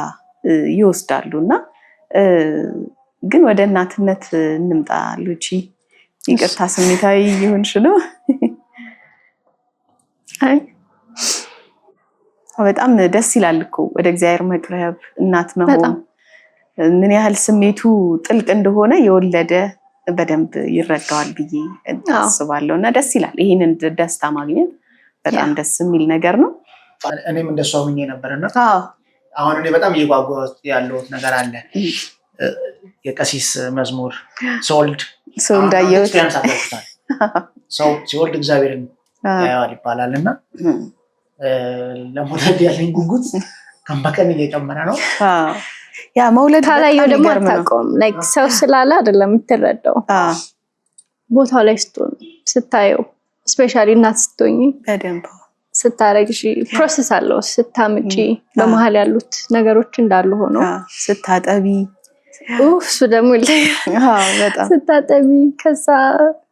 ይወስዳሉ። እና ግን ወደ እናትነት እንምጣ። ሉቺ ይቅርታ ስሜታዊ ይሁንሽ ነው። አይ በጣም ደስ ይላል እኮ ወደ እግዚአብሔር መቅረብ፣ እናት መሆን ምን ያህል ስሜቱ ጥልቅ እንደሆነ የወለደ በደንብ ይረዳዋል ብዬ አስባለሁ። እና ደስ ይላል። ይህንን ደስታ ማግኘት በጣም ደስ የሚል ነገር ነው። እኔም እንደሷ ሆኜ ነበርና አሁን እኔ በጣም እየጓጓሁት ያለሁት ነገር አለ። የቀሲስ መዝሙር ስወልድ አየሁት። ሰው ሲወልድ እግዚአብሔርን ያየዋል ይባላል እና ለመውለድ ያለኝ ጉጉት ቀን በቀን እየጨመረ ነው። ያ መውለድ ካላየው ደግሞ አታውቀውም። ላይክ ሰው ስላለ አይደለም የምትረዳው፣ ቦታው ላይ ስትሆን ስታየው፣ ስፔሻሊ እናት ስትሆኝ በደንብ ስታረግሽ ፕሮሰስ አለው። ስታምጪ በመሀል ያሉት ነገሮች እንዳሉ ሆኖ ስታጠቢ እሱ ደግሞ በጣም ስታጠቢ ከዛ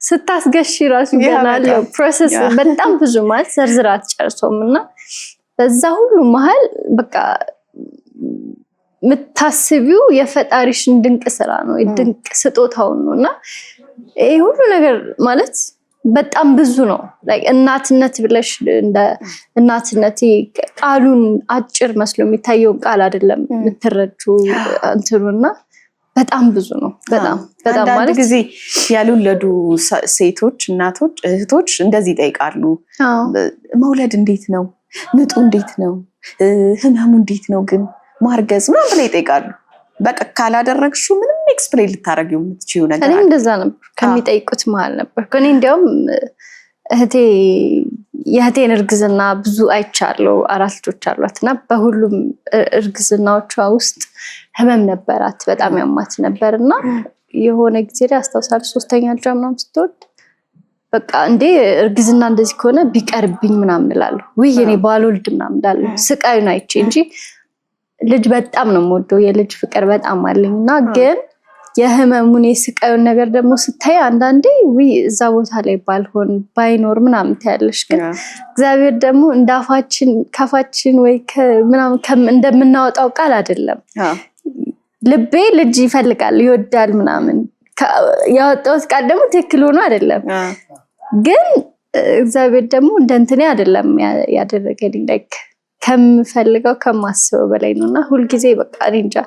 ስታስገሺ ራሱ ገና አለው ፕሮሰስ በጣም ብዙ ማለት ዘርዝራ አትጨርሰውም። እና በዛ ሁሉ መሀል በቃ የምታስቢው የፈጣሪሽን ድንቅ ስራ ነው፣ ድንቅ ስጦታውን ነው። እና ይሄ ሁሉ ነገር ማለት በጣም ብዙ ነው። እናትነት ብለሽ እንደ እናትነት ቃሉን አጭር መስሎ የሚታየውን ቃል አይደለም የምትረጁ እንትኑና በጣም ብዙ ነው። በጣም ማለት ጊዜ ያልወለዱ ሴቶች፣ እናቶች፣ እህቶች እንደዚህ ይጠይቃሉ። መውለድ እንዴት ነው? ምጡ እንዴት ነው? ህመሙ እንዴት ነው? ግን ማርገዝ ምናምን ብለው ይጠይቃሉ። በቃ ካላደረግሽው ምንም ኤክስፕሌን ልታረጊው የምትችይው ነገር እኔም እንደዛ ነበር ከሚጠይቁት መሀል ነበር። እኔ እንዲያውም የእህቴን እርግዝና ብዙ አይቻለሁ። 4 ልጆች አሏት እና በሁሉም እርግዝናዎቿ ውስጥ ህመም ነበራት፣ በጣም ያማት ነበር። እና የሆነ ጊዜ ላይ አስታውሳለሁ 3ኛ ልጇ ምናምን ስትወልድ በቃ እንዴ እርግዝና እንደዚህ ከሆነ ቢቀርብኝ ምናምን እላለሁ። ውይ እኔ ባልወልድ ምናምን እላለሁ ስቃዩን አይቼ እንጂ ልጅ በጣም ነው የምወደው፣ የልጅ ፍቅር በጣም አለኝ። እና ግን የህመሙን የስቃዩን ነገር ደግሞ ስታይ አንዳንዴ ውይ እዛ ቦታ ላይ ባልሆን ባይኖር ምናምን ታያለሽ። ግን እግዚአብሔር ደግሞ እንዳፋችን ከፋችን ወይ ምናምን እንደምናወጣው ቃል አይደለም። ልቤ ልጅ ይፈልጋል ይወዳል ምናምን ያወጣሁት ቃል ደግሞ ትክክል ሆኖ አይደለም። ግን እግዚአብሔር ደግሞ እንደንትኔ አይደለም ያደረገልኝ ላይክ ከምፈልገው ከማስበው በላይ ነውና ሁልጊዜ በቃ እኔ እንጃ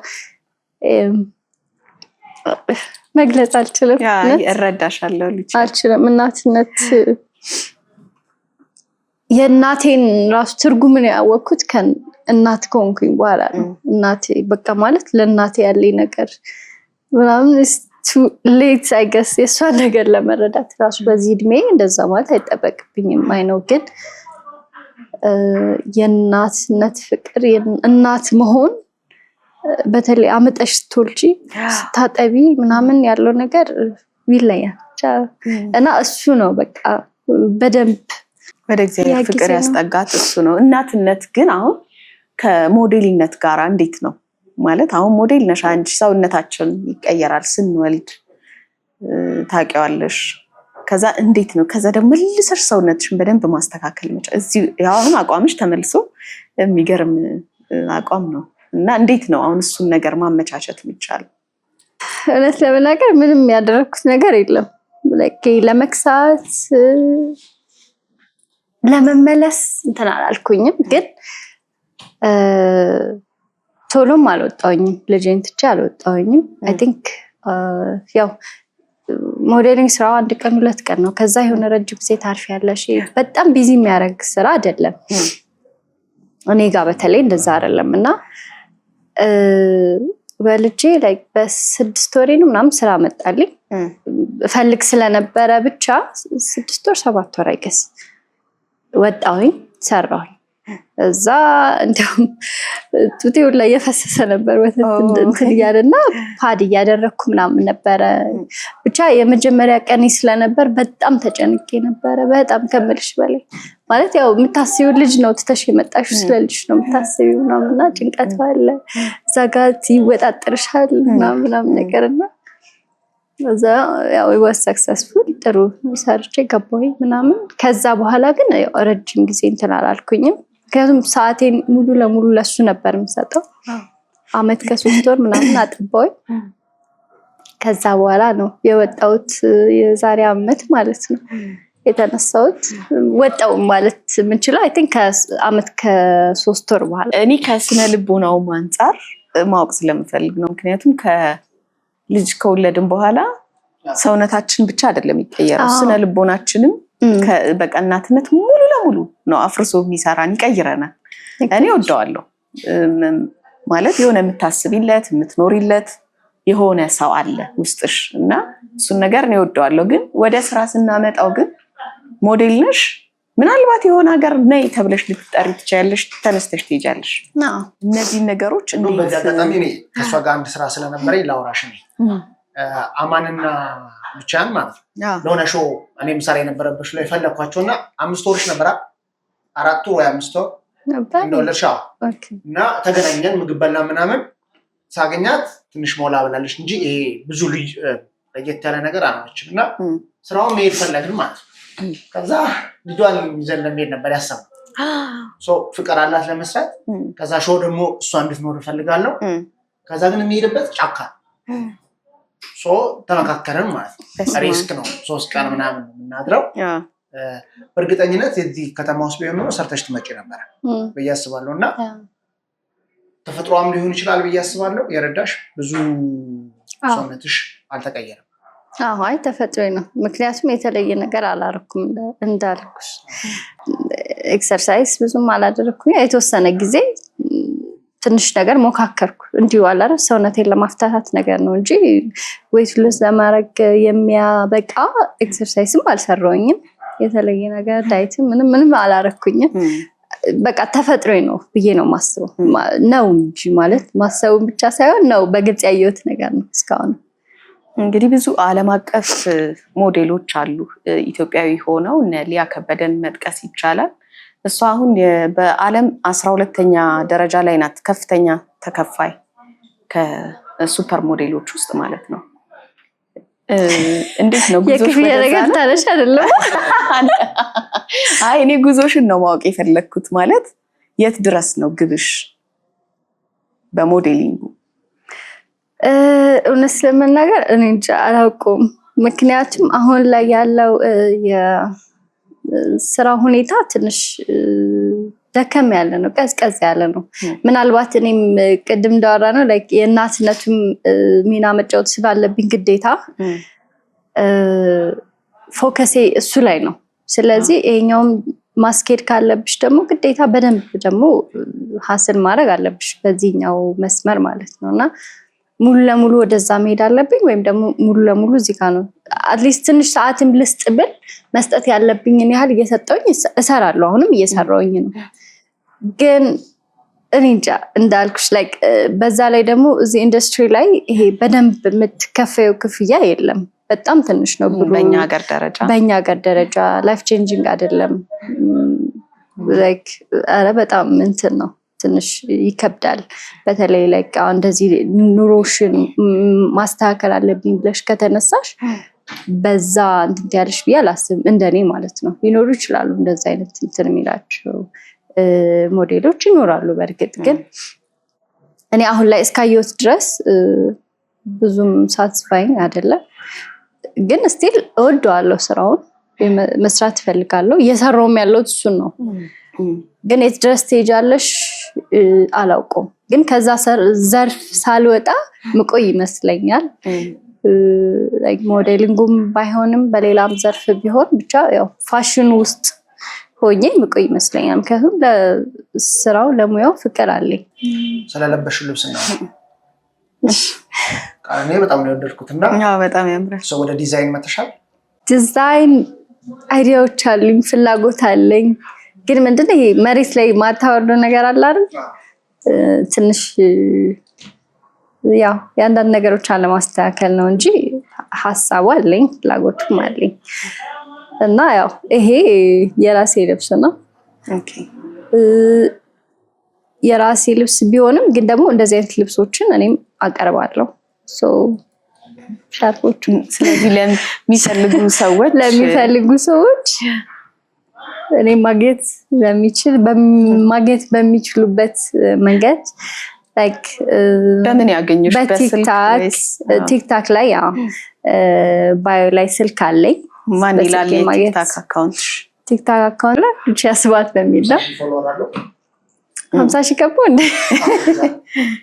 መግለጽ አልችልም። እረዳሻለሁ ልጅ አልችልም። እናትነት የእናቴን ራሱ ትርጉምን ያወቅኩት ከእናት ከሆንኩኝ በኋላ ነው። እናቴ በቃ ማለት ለእናቴ ያለኝ ነገር ምናምን ሌት አይገስ የእሷን ነገር ለመረዳት ራሱ በዚህ እድሜ እንደዛ ማለት አይጠበቅብኝም። አይነው ግን የእናትነት ፍቅር እናት መሆን በተለይ አመጠሽ ስትወልጂ ስታጠቢ ምናምን ያለው ነገር ይለያል እና እሱ ነው በቃ በደንብ ወደ እግዚአብሔር ፍቅር ያስጠጋት እሱ ነው። እናትነት ግን አሁን ከሞዴልነት ጋር እንዴት ነው ማለት? አሁን ሞዴል ነሽ አንቺ፣ ሰውነታችን ይቀየራል ስንወልድ ታውቂዋለሽ። ከዛ እንዴት ነው ከዛ ደግሞ መልሰሽ ሰውነትሽን በደንብ ማስተካከል መቻል። እዚህ አሁን አቋምሽ ተመልሶ የሚገርም አቋም ነው እና እንዴት ነው አሁን እሱን ነገር ማመቻቸት የሚቻለው? እውነት ለመናገር ምንም ያደረኩት ነገር የለም። ለመክሳት ለመመለስ እንትን አላልኩኝም፣ ግን ቶሎም አልወጣሁኝም። ልጄን ትቼ አልወጣሁኝም። አይ ቲንክ ያው ሞዴሊንግ ስራው 1 ቀን 2 ቀን ነው። ከዛ የሆነ ረጅም ጊዜ ታርፊያለሽ። በጣም ቢዚ የሚያደርግ ስራ አይደለም። እኔ ጋር በተለይ እንደዛ አይደለም እና በልጄ ላይ በ6 ወሬ ነው ምናምን ስራ መጣልኝ። ፈልግ ስለነበረ ብቻ 6 ወር 7 ወር አይገስ ወጣሁኝ፣ ሰራሁኝ። እዛ እንደውም ጡቴው ላይ የፈሰሰ ነበር ወተት እንትን እያለና ፓድ እያደረኩ ምናምን ነበረ። ብቻ የመጀመሪያ ቀኔ ስለነበር በጣም ተጨንቄ ነበረ። በጣም ከምልሽ በላይ ማለት ያው የምታስቢው ልጅ ነው ትተሽ የመጣሽው ስለ ልጅ ነው የምታስቢው ምናምንና ጭንቀት አለ። እዛ ጋር ይወጣጥርሻል ምናምን ነገርና እዛ ያው was successful ጥሩ ሰርቼ ገባሁኝ ምናምን። ከዛ በኋላ ግን ያው ረጅም ጊዜ እንትን አላልኩኝም። ምክንያቱም ሰዓቴን ሙሉ ለሙሉ ለሱ ነበር የምሰጠው። አመት ከ3 ወር ምናምን አጥባሁኝ። ከዛ በኋላ ነው የወጣሁት። የዛሬ አመት ማለት ነው የተነሳሁት። ወጣው ማለት ምንችለው አይ ቲንክ አመት ከ3 ወር በኋላ። እኔ ከስነ ልቦናው አንፃር ማወቅ ስለምፈልግ ነው። ምክንያቱም ልጅ ከወለድን በኋላ ሰውነታችን ብቻ አይደለም የሚቀየረው፣ ስነ ልቦናችንም በቃ እናትነት ሙሉ ለሙሉ ነው አፍርሶ የሚሰራን ይቀይረናል። እኔ ወደዋለሁ ማለት የሆነ የምታስቢለት የምትኖሪለት የሆነ ሰው አለ ውስጥሽ እና እሱን ነገር እኔ ወደዋለሁ። ግን ወደ ስራ ስናመጣው ግን ሞዴል ነሽ፣ ምናልባት የሆነ ሀገር ነይ ተብለሽ ልትጠሪ ትችያለሽ፣ ተነስተሽ ትሄጃለሽ። እነዚህ ነገሮች እንዴት ነው? በአጋጣሚ እኔ ከሷ ጋር አንድ ስራ ስለነበረኝ ላውራሽ ነው። አማንና ብቻን ማለት ነው ለሆነ ሾው እኔ ምሳሌ የነበረበት ላይ ፈለኳቸውና 5 ወርሽ ነበር 4 ወይ 5 ወር እንደወለድሽ እና ተገናኘን። ምግብ በላ ምናምን ሳገኛት ትንሽ ሞላ ብላለች እንጂ ይሄ ብዙ ልጅ ለየት ያለ ነገር አላመችም እና ስራውን መሄድ ፈለግን ማለት ነው። ከዛ ልጇን ይዘን ለመሄድ ነበር ያሰብነው። ፍቅር አላት ለመስራት። ከዛ ሾው ደግሞ እሷ እንድትኖር እፈልጋለሁ። ከዛ ግን የሚሄድበት ጫካ ተመካከረን ማለት ነው። ሪስክ ነው 3 ቀን ምናምን የምናድረው። በእርግጠኝነት የዚህ ከተማ ውስጥ ቢሆን ኖሮ ሰርተሽ ትመጪ ነበረ ብዬ አስባለሁ እና ተፈጥሮም ሊሆን ይችላል ብዬ አስባለሁ። የረዳሽ ብዙ ሰውነትሽ አልተቀየረም። አይ ተፈጥሮ ነው። ምክንያቱም የተለየ ነገር አላረኩም እንዳልኩሽ ኤክሰርሳይዝ ብዙም አላደረኩም። የተወሰነ ጊዜ ትንሽ ነገር ሞካከርኩ እንዲሁ አላረ ሰውነቴን ለማፍታታት ነገር ነው እንጂ ዌይት ሎስ ለማድረግ የሚያበቃ ኤክሰርሳይዝም አልሰራሁኝም። የተለየ ነገር ዳይትም ምንም አላረኩኝም። በቃ ተፈጥሮ ነው ብዬ ነው ማስበው ነው እንጂ ማለት ማሰቡን ብቻ ሳይሆን ነው በግልጽ ያየሁት ነገር ነው እስካሁን። እንግዲህ ብዙ ዓለም አቀፍ ሞዴሎች አሉ ኢትዮጵያዊ ሆነው እነ ሊያ ከበደን መጥቀስ ይቻላል። እሷ አሁን በዓለም 12ኛ ደረጃ ላይ ናት፣ ከፍተኛ ተከፋይ ከሱፐር ሞዴሎች ውስጥ ማለት ነው። እንዴት ነው ጉዞሽ? የክፍያ ነገር ታለሽ አይደለም? አይ እኔ ጉዞሽን ነው ማወቅ የፈለግኩት። ማለት የት ድረስ ነው ግብሽ በሞዴሊንጉ? እውነት ለመናገር እኔ እንጃ አላውቀውም። ምክንያቱም አሁን ላይ ያለው ስራ ሁኔታ ትንሽ ደከም ያለ ነው፣ ቀዝቀዝ ያለ ነው። ምናልባት እኔም ቅድም እንዳወራ ነው ላይክ የእናትነቱም ሚና መጫወት ስላለብኝ ግዴታ ፎከሴ እሱ ላይ ነው። ስለዚህ ይሄኛውም ማስኬድ ካለብሽ ደግሞ ግዴታ በደንብ ደግሞ ሀስል ማድረግ አለብሽ በዚህኛው መስመር ማለት ነውና ሙሉ ለሙሉ ወደዛ መሄድ አለብኝ ወይም ደግሞ ሙሉ ለሙሉ እዚህ ጋር ነው አትሊስት ትንሽ ሰዓትም ልስጥ ብል መስጠት ያለብኝን ያህል እየሰጠሁኝ እሰራለሁ። አሁንም እየሰራሁኝ ነው። ግን እኔ እንጃ እንዳልኩሽ ላይክ በዛ ላይ ደግሞ እዚህ ኢንዱስትሪ ላይ ይሄ በደንብ የምትከፈየው ክፍያ የለም። በጣም ትንሽ ነው ብሎ በእኛ ሀገር ደረጃ ላይፍ ቼንጂንግ አይደለም። ላይክ ኧረ በጣም እንትን ነው ትንሽ ይከብዳል። በተለይ ላይክ እንደዚህ ኑሮሽን ማስተካከል አለብኝ ብለሽ ከተነሳሽ በዛ እንትን ያለሽ ብዬ አላስብም። እንደኔ ማለት ነው። ሊኖሩ ይችላሉ እንደዛ አይነት እንትን የሚላቸው ሞዴሎች ይኖራሉ። በእርግጥ ግን እኔ አሁን ላይ እስካየሁት ድረስ ብዙም ሳትስፋይኝ አይደለም። ግን ስቲል እወደዋለሁ፣ ስራውን መስራት እፈልጋለሁ። እየሰራውም ያለው እሱን ነው። ግን የት ድረስ ትሄጃለሽ አላውቀውም። ግን ከዛ ዘርፍ ሳልወጣ ምቆይ ይመስለኛል። ላይክ ሞዴሊንጉም ባይሆንም በሌላም ዘርፍ ቢሆን ብቻ ያው ፋሽን ውስጥ ሆኜ ምቆይ ይመስለኛል። ምክንያቱም ለስራው ለሙያው ፍቅር አለኝ። ስለለበሽው ልብስ ነው እኔ በጣም ነው የወደድኩትና በጣም ያምራል። ሰው ወደ ዲዛይን መተሻል። ዲዛይን አይዲያዎች አሉኝ፣ ፍላጎት አለኝ። ግን ምንድነው ይሄ መሬት ላይ ማታወርደው ነገር አለ አይደል? ትንሽ ያው የአንዳንድ ነገሮች አለማስተካከል ነው እንጂ ሀሳቡ አለኝ፣ ፍላጎቱም አለኝ። እና ያው ይሄ የራሴ ልብስ ነው። ኦኬ የራሴ ልብስ ቢሆንም ግን ደግሞ እንደዚህ አይነት ልብሶችን እኔም አቀርባለሁ። ሻርፖች ስለዚህ ለሚፈልጉ ሰዎች እኔ ማግኘት በሚችሉበት መንገድ ላይክ በምን ያገኙሽ? ቲክታክ ላይ ያው ባዮ ላይ ስልክ አለኝ። ማን ይላል የቲክታክ አካውንት? ቲክታክ አካውንት ላይ ቻስባት በሚል ነው 50,000 ገቡ እንዴ?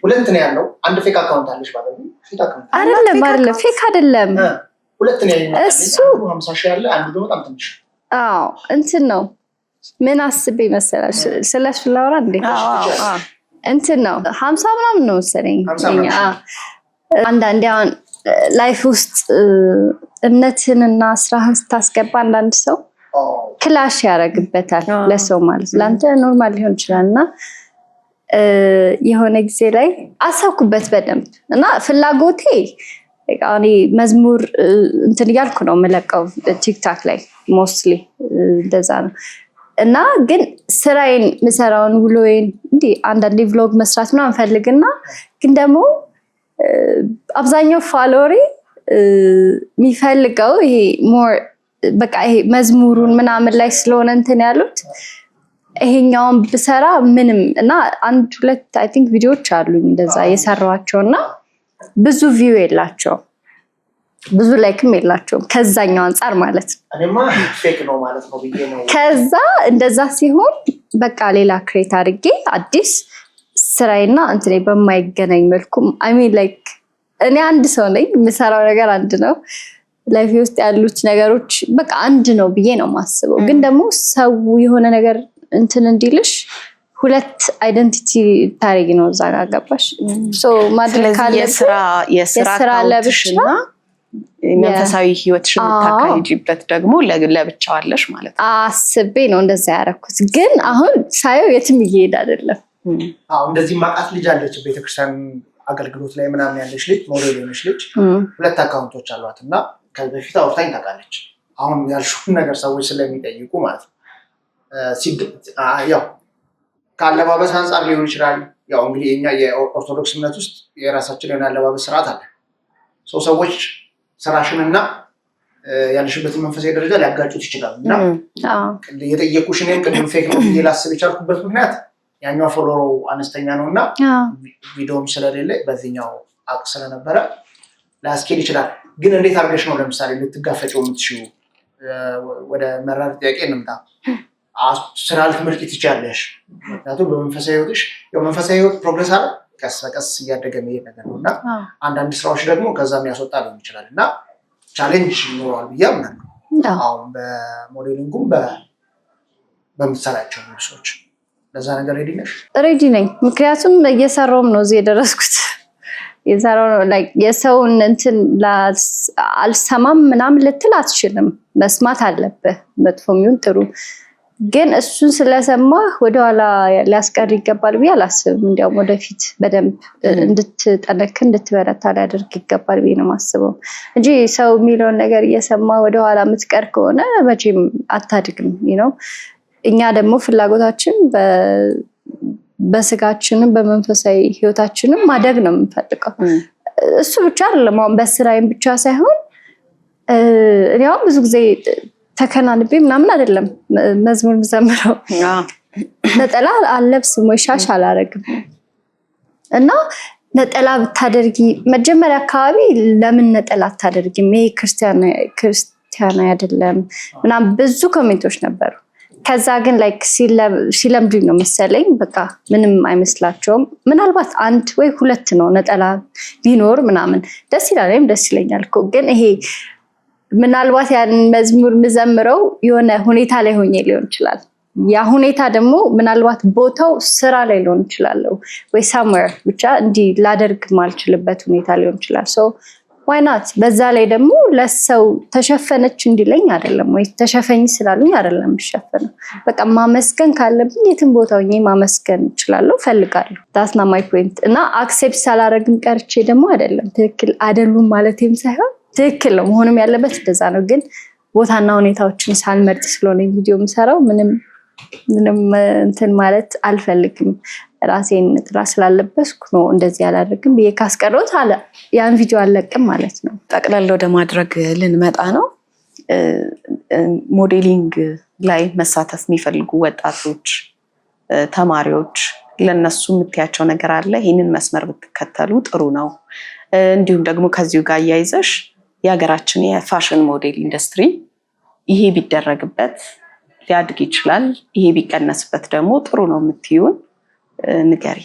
ሁለት ነው ያለው። አንድ ፌክ አካውንት አለሽ ማለት ነው። ፌክ አካውንት አይደለም፣ ፌክ አይደለም። ሁለት ነው ያለው። እሱ 50,000 ያለ አንዱ ደግሞ በጣም ትንሽ። አዎ እንትን ነው። ምን አስቤ መሰላሽ ስለሱ ላውራ እንዴ? እንትን ነው 50 ምናምን ነው መሰለኝ። አንዳንዴ አሁን ላይፍ ውስጥ እምነትንና ስራህን ስታስገባ አንዳንድ ሰው ክላሽ ያደርግበታል። ለሰው ማለት ለአንተ ኖርማል ሊሆን ይችላል እና የሆነ ጊዜ ላይ አሰብኩበት በደንብ እና ፍላጎቴ እኔ መዝሙር እንትን እያልኩ ነው የምለቀው ቲክታክ ላይ ሞስትሊ እንደዛ ነው። እና ግን ስራዬን ምሰራውን ውሎዬን እንዲህ አንዳንዴ ቭሎግ መስራት ምናምን ፈልግና ግን ደግሞ አብዛኛው ፋሎሪ የሚፈልገው ይሄ ሞር በቃ ይሄ መዝሙሩን ምናምን ላይ ስለሆነ እንትን ያሉት ይሄኛውን ብሰራ ምንም እና አንድ ሁለት አይ ቲንክ ቪዲዮዎች አሉኝ እንደዛ የሰራኋቸውና ብዙ ቪው የላቸውም፣ ብዙ ላይክም የላቸውም ከዛኛው አንፃር ማለት ነው። እኔማ ፌክ ነው ማለት ነው ብዬ ነው። ከዛ እንደዛ ሲሆን በቃ ሌላ ክሬት አድርጌ አዲስ ስራዬና እንትኔ በማይገናኝ መልኩ አይ ሚን ላይክ እኔ አንድ ሰው ነኝ፣ የምሰራው ነገር አንድ ነው፣ ላይፍ ውስጥ ያሉት ነገሮች በቃ አንድ ነው ብዬ ነው የማስበው። ግን ደግሞ ሰው የሆነ ነገር እንትን እንዲልሽ ሁለት አይደንቲቲ ታሪክ ነው እዛ ጋር ገባሽ? ሶ ማድረግ ካለብሽ የስራ ለብቻ መንፈሳዊ ህይወትሽን የምታካሂጂበት ደግሞ ለብቻው አለሽ ማለት ነው። አስቤ ነው እንደዛ ያደረኩት። ግን አሁን ሳየው የትም እየሄድ አይደለም። እንደዚህ ማቃት ልጅ አለች ቤተክርስቲያን አገልግሎት ላይ ምናምን ያለች ልጅ ሞዴል የሆነች ልጅ ሁለት አካውንቶች አሏት እና ከዚህ በፊት አውርታኝ ታውቃለች። አሁን ያልሽውን ነገር ሰዎች ስለሚጠይቁ ማለት ነው ያው ከአለባበስ አንጻር ሊሆን ይችላል። ያው እንግዲህ የኛ የኦርቶዶክስ እምነት ውስጥ የራሳችን የሆነ አለባበስ ስርዓት አለ። ሰዎች ስራሽንና ያለሽበትን መንፈሳዊ ደረጃ ሊያጋጩት ይችላሉ እና የጠየቁሽ እኔም ቅድም ፌክ ነው ብዬ ላስብ የቻልኩበት ምክንያት ያኛው ፎሎሮ አነስተኛ ነው እና ቪዲዮም ስለሌለ በዚህኛው ስለነበረ ላስኬድ ይችላል። ግን እንዴት አድርገሽ ነው ለምሳሌ ልትጋፈጪው የምትችይው? ወደ መራር ጥያቄ እንምጣ። ስራ ልትመርጪ ትችያለሽ። ምክንያቱም በመንፈሳዊ ህይወትሽ መንፈሳዊ ህይወት ፕሮግረስ አለ ቀስ በቀስ እያደገ መሄድ ነገር ነው እና አንዳንድ ስራዎች ደግሞ ከዛ የሚያስወጣ ሊሆን ይችላል እና ቻሌንጅ ይኖረዋል ብዬ አምናለሁ። አሁን በሞዴሊንጉም በምትሰራቸው ልብሶች ለዛ ነገር ሬዲ ነሽ? ሬዲ ነኝ። ምክንያቱም እየሰራውም ነው እዚህ የደረስኩት። የሰውን እንትን አልሰማም ምናምን ልትል አትችልም። መስማት አለብህ፣ መጥፎም ይሁን ጥሩ። ግን እሱን ስለሰማ ወደኋላ ሊያስቀር ይገባል ብዬ አላስብም። እንዲያውም ወደፊት በደንብ እንድትጠነክር እንድትበረታ ሊያደርግ ይገባል ብዬ ነው የማስበው እንጂ ሰው የሚለውን ነገር እየሰማ ወደኋላ የምትቀር ከሆነ መቼም አታድግም ነው። እኛ ደግሞ ፍላጎታችን በስጋችንም በመንፈሳዊ ህይወታችንም ማደግ ነው የምንፈልገው። እሱ ብቻ አይደለም፣ አሁን በስራዬም ብቻ ሳይሆን እኔም ብዙ ጊዜ ተከናንቤ ምናምን አይደለም መዝሙር የምዘምረው። ነጠላ አልለብስም ወይ ሻሽ አላረግም እና ነጠላ ብታደርጊ መጀመሪያ አካባቢ ለምን ነጠላ አታደርጊም? ይሄ ክርስቲያን አይደለም ምናምን ብዙ ኮሜንቶች ነበሩ። ከዛ ግን ላይክ ሲለምዱኝ ነው መሰለኝ በቃ ምንም አይመስላቸውም። ምናልባት አንድ ወይ ሁለት ነው ነጠላ ቢኖር ምናምን ደስ ይላል፣ ወይም ደስ ይለኛል እኮ። ግን ይሄ ምናልባት ያን መዝሙር የምዘምረው የሆነ ሁኔታ ላይ ሆኜ ሊሆን ይችላል። ያ ሁኔታ ደግሞ ምናልባት ቦታው ስራ ላይ ሊሆን ይችላል ወይ somewhere ብቻ እንዲህ ላደርግ ማልችልበት ሁኔታ ሊሆን ይችላል። ሶ why not? በዛ ላይ ደግሞ ለሰው ተሸፈነች እንዲለኝ አይደለም ወይ ተሸፈኝ ስላሉኝ አይደለም የምሸፈነው። በቃ ማመስገን ካለብኝ የትም ቦታ ሆኜ ማመስገን እችላለሁ፣ ፈልጋለሁ። that's not my point። እና አክሴፕት ሳላረግም ቀርቼ ደግሞ አይደለም ትክክል አይደሉም ማለቴም ሳይሆን ትክክል ነው መሆንም ያለበት እንደዛ ነው። ግን ቦታና ሁኔታዎችን ሳልመርጥ ስለሆነ ቪዲዮ የምሰራው ምንም እንትን ማለት አልፈልግም። ራሴን ጥራ ስላለበስኩ ነው እንደዚህ ያላደርግም ብዬ ካስቀረውት አለ ያን ቪዲዮ አለቅም ማለት ነው። ጠቅላላ ወደ ማድረግ ልንመጣ ነው። ሞዴሊንግ ላይ መሳተፍ የሚፈልጉ ወጣቶች፣ ተማሪዎች ለነሱ የምትያቸው ነገር አለ? ይህንን መስመር ብትከተሉ ጥሩ ነው። እንዲሁም ደግሞ ከዚሁ ጋር አያይዘሽ የሀገራችን የፋሽን ሞዴል ኢንዱስትሪ ይሄ ቢደረግበት ሊያድግ ይችላል፣ ይሄ ቢቀነስበት ደግሞ ጥሩ ነው የምትይውን ንገሪ።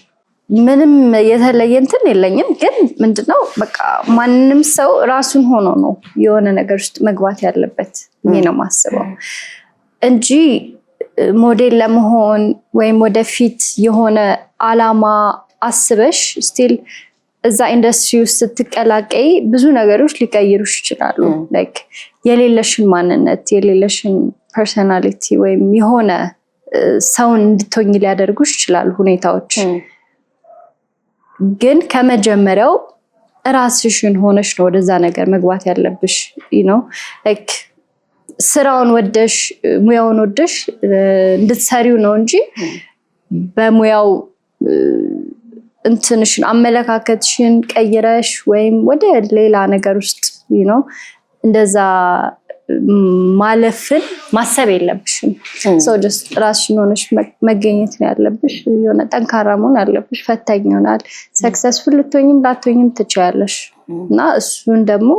ምንም የተለየ እንትን የለኝም። ግን ምንድነው በቃ ማንንም ሰው ራሱን ሆኖ ነው የሆነ ነገር ውስጥ መግባት ያለበት ይሄ ነው ማስበው እንጂ ሞዴል ለመሆን ወይም ወደፊት የሆነ አላማ አስበሽ ስቲል እዛ ኢንዱስትሪ ውስጥ ስትቀላቀይ ብዙ ነገሮች ሊቀይሩሽ ይችላሉ። ላይክ የሌለሽን ማንነት የሌለሽን ፐርሰናሊቲ ወይም የሆነ ሰውን እንድትሆኝ ሊያደርጉሽ ይችላሉ ሁኔታዎች። ግን ከመጀመሪያው ራስሽን ሆነሽ ነው ወደዛ ነገር መግባት ያለብሽ ነው። ላይክ ስራውን ወደሽ ሙያውን ወደሽ እንድትሰሪው ነው እንጂ በሙያው እንትንሽን አመለካከትሽን ቀይረሽ ወይም ወደ ሌላ ነገር ውስጥ ነው እንደዛ ማለፍን ማሰብ የለብሽም። ሰው just ራስሽን ሆነሽ መገኘት ነው ያለብሽ። የሆነ ጠንካራ መሆን አለብሽ። ፈታኝ ይሆናል። ሰክሰስፉል ልትሆኝም ላትሆኝም ትችያለሽ እና እሱን ደግሞ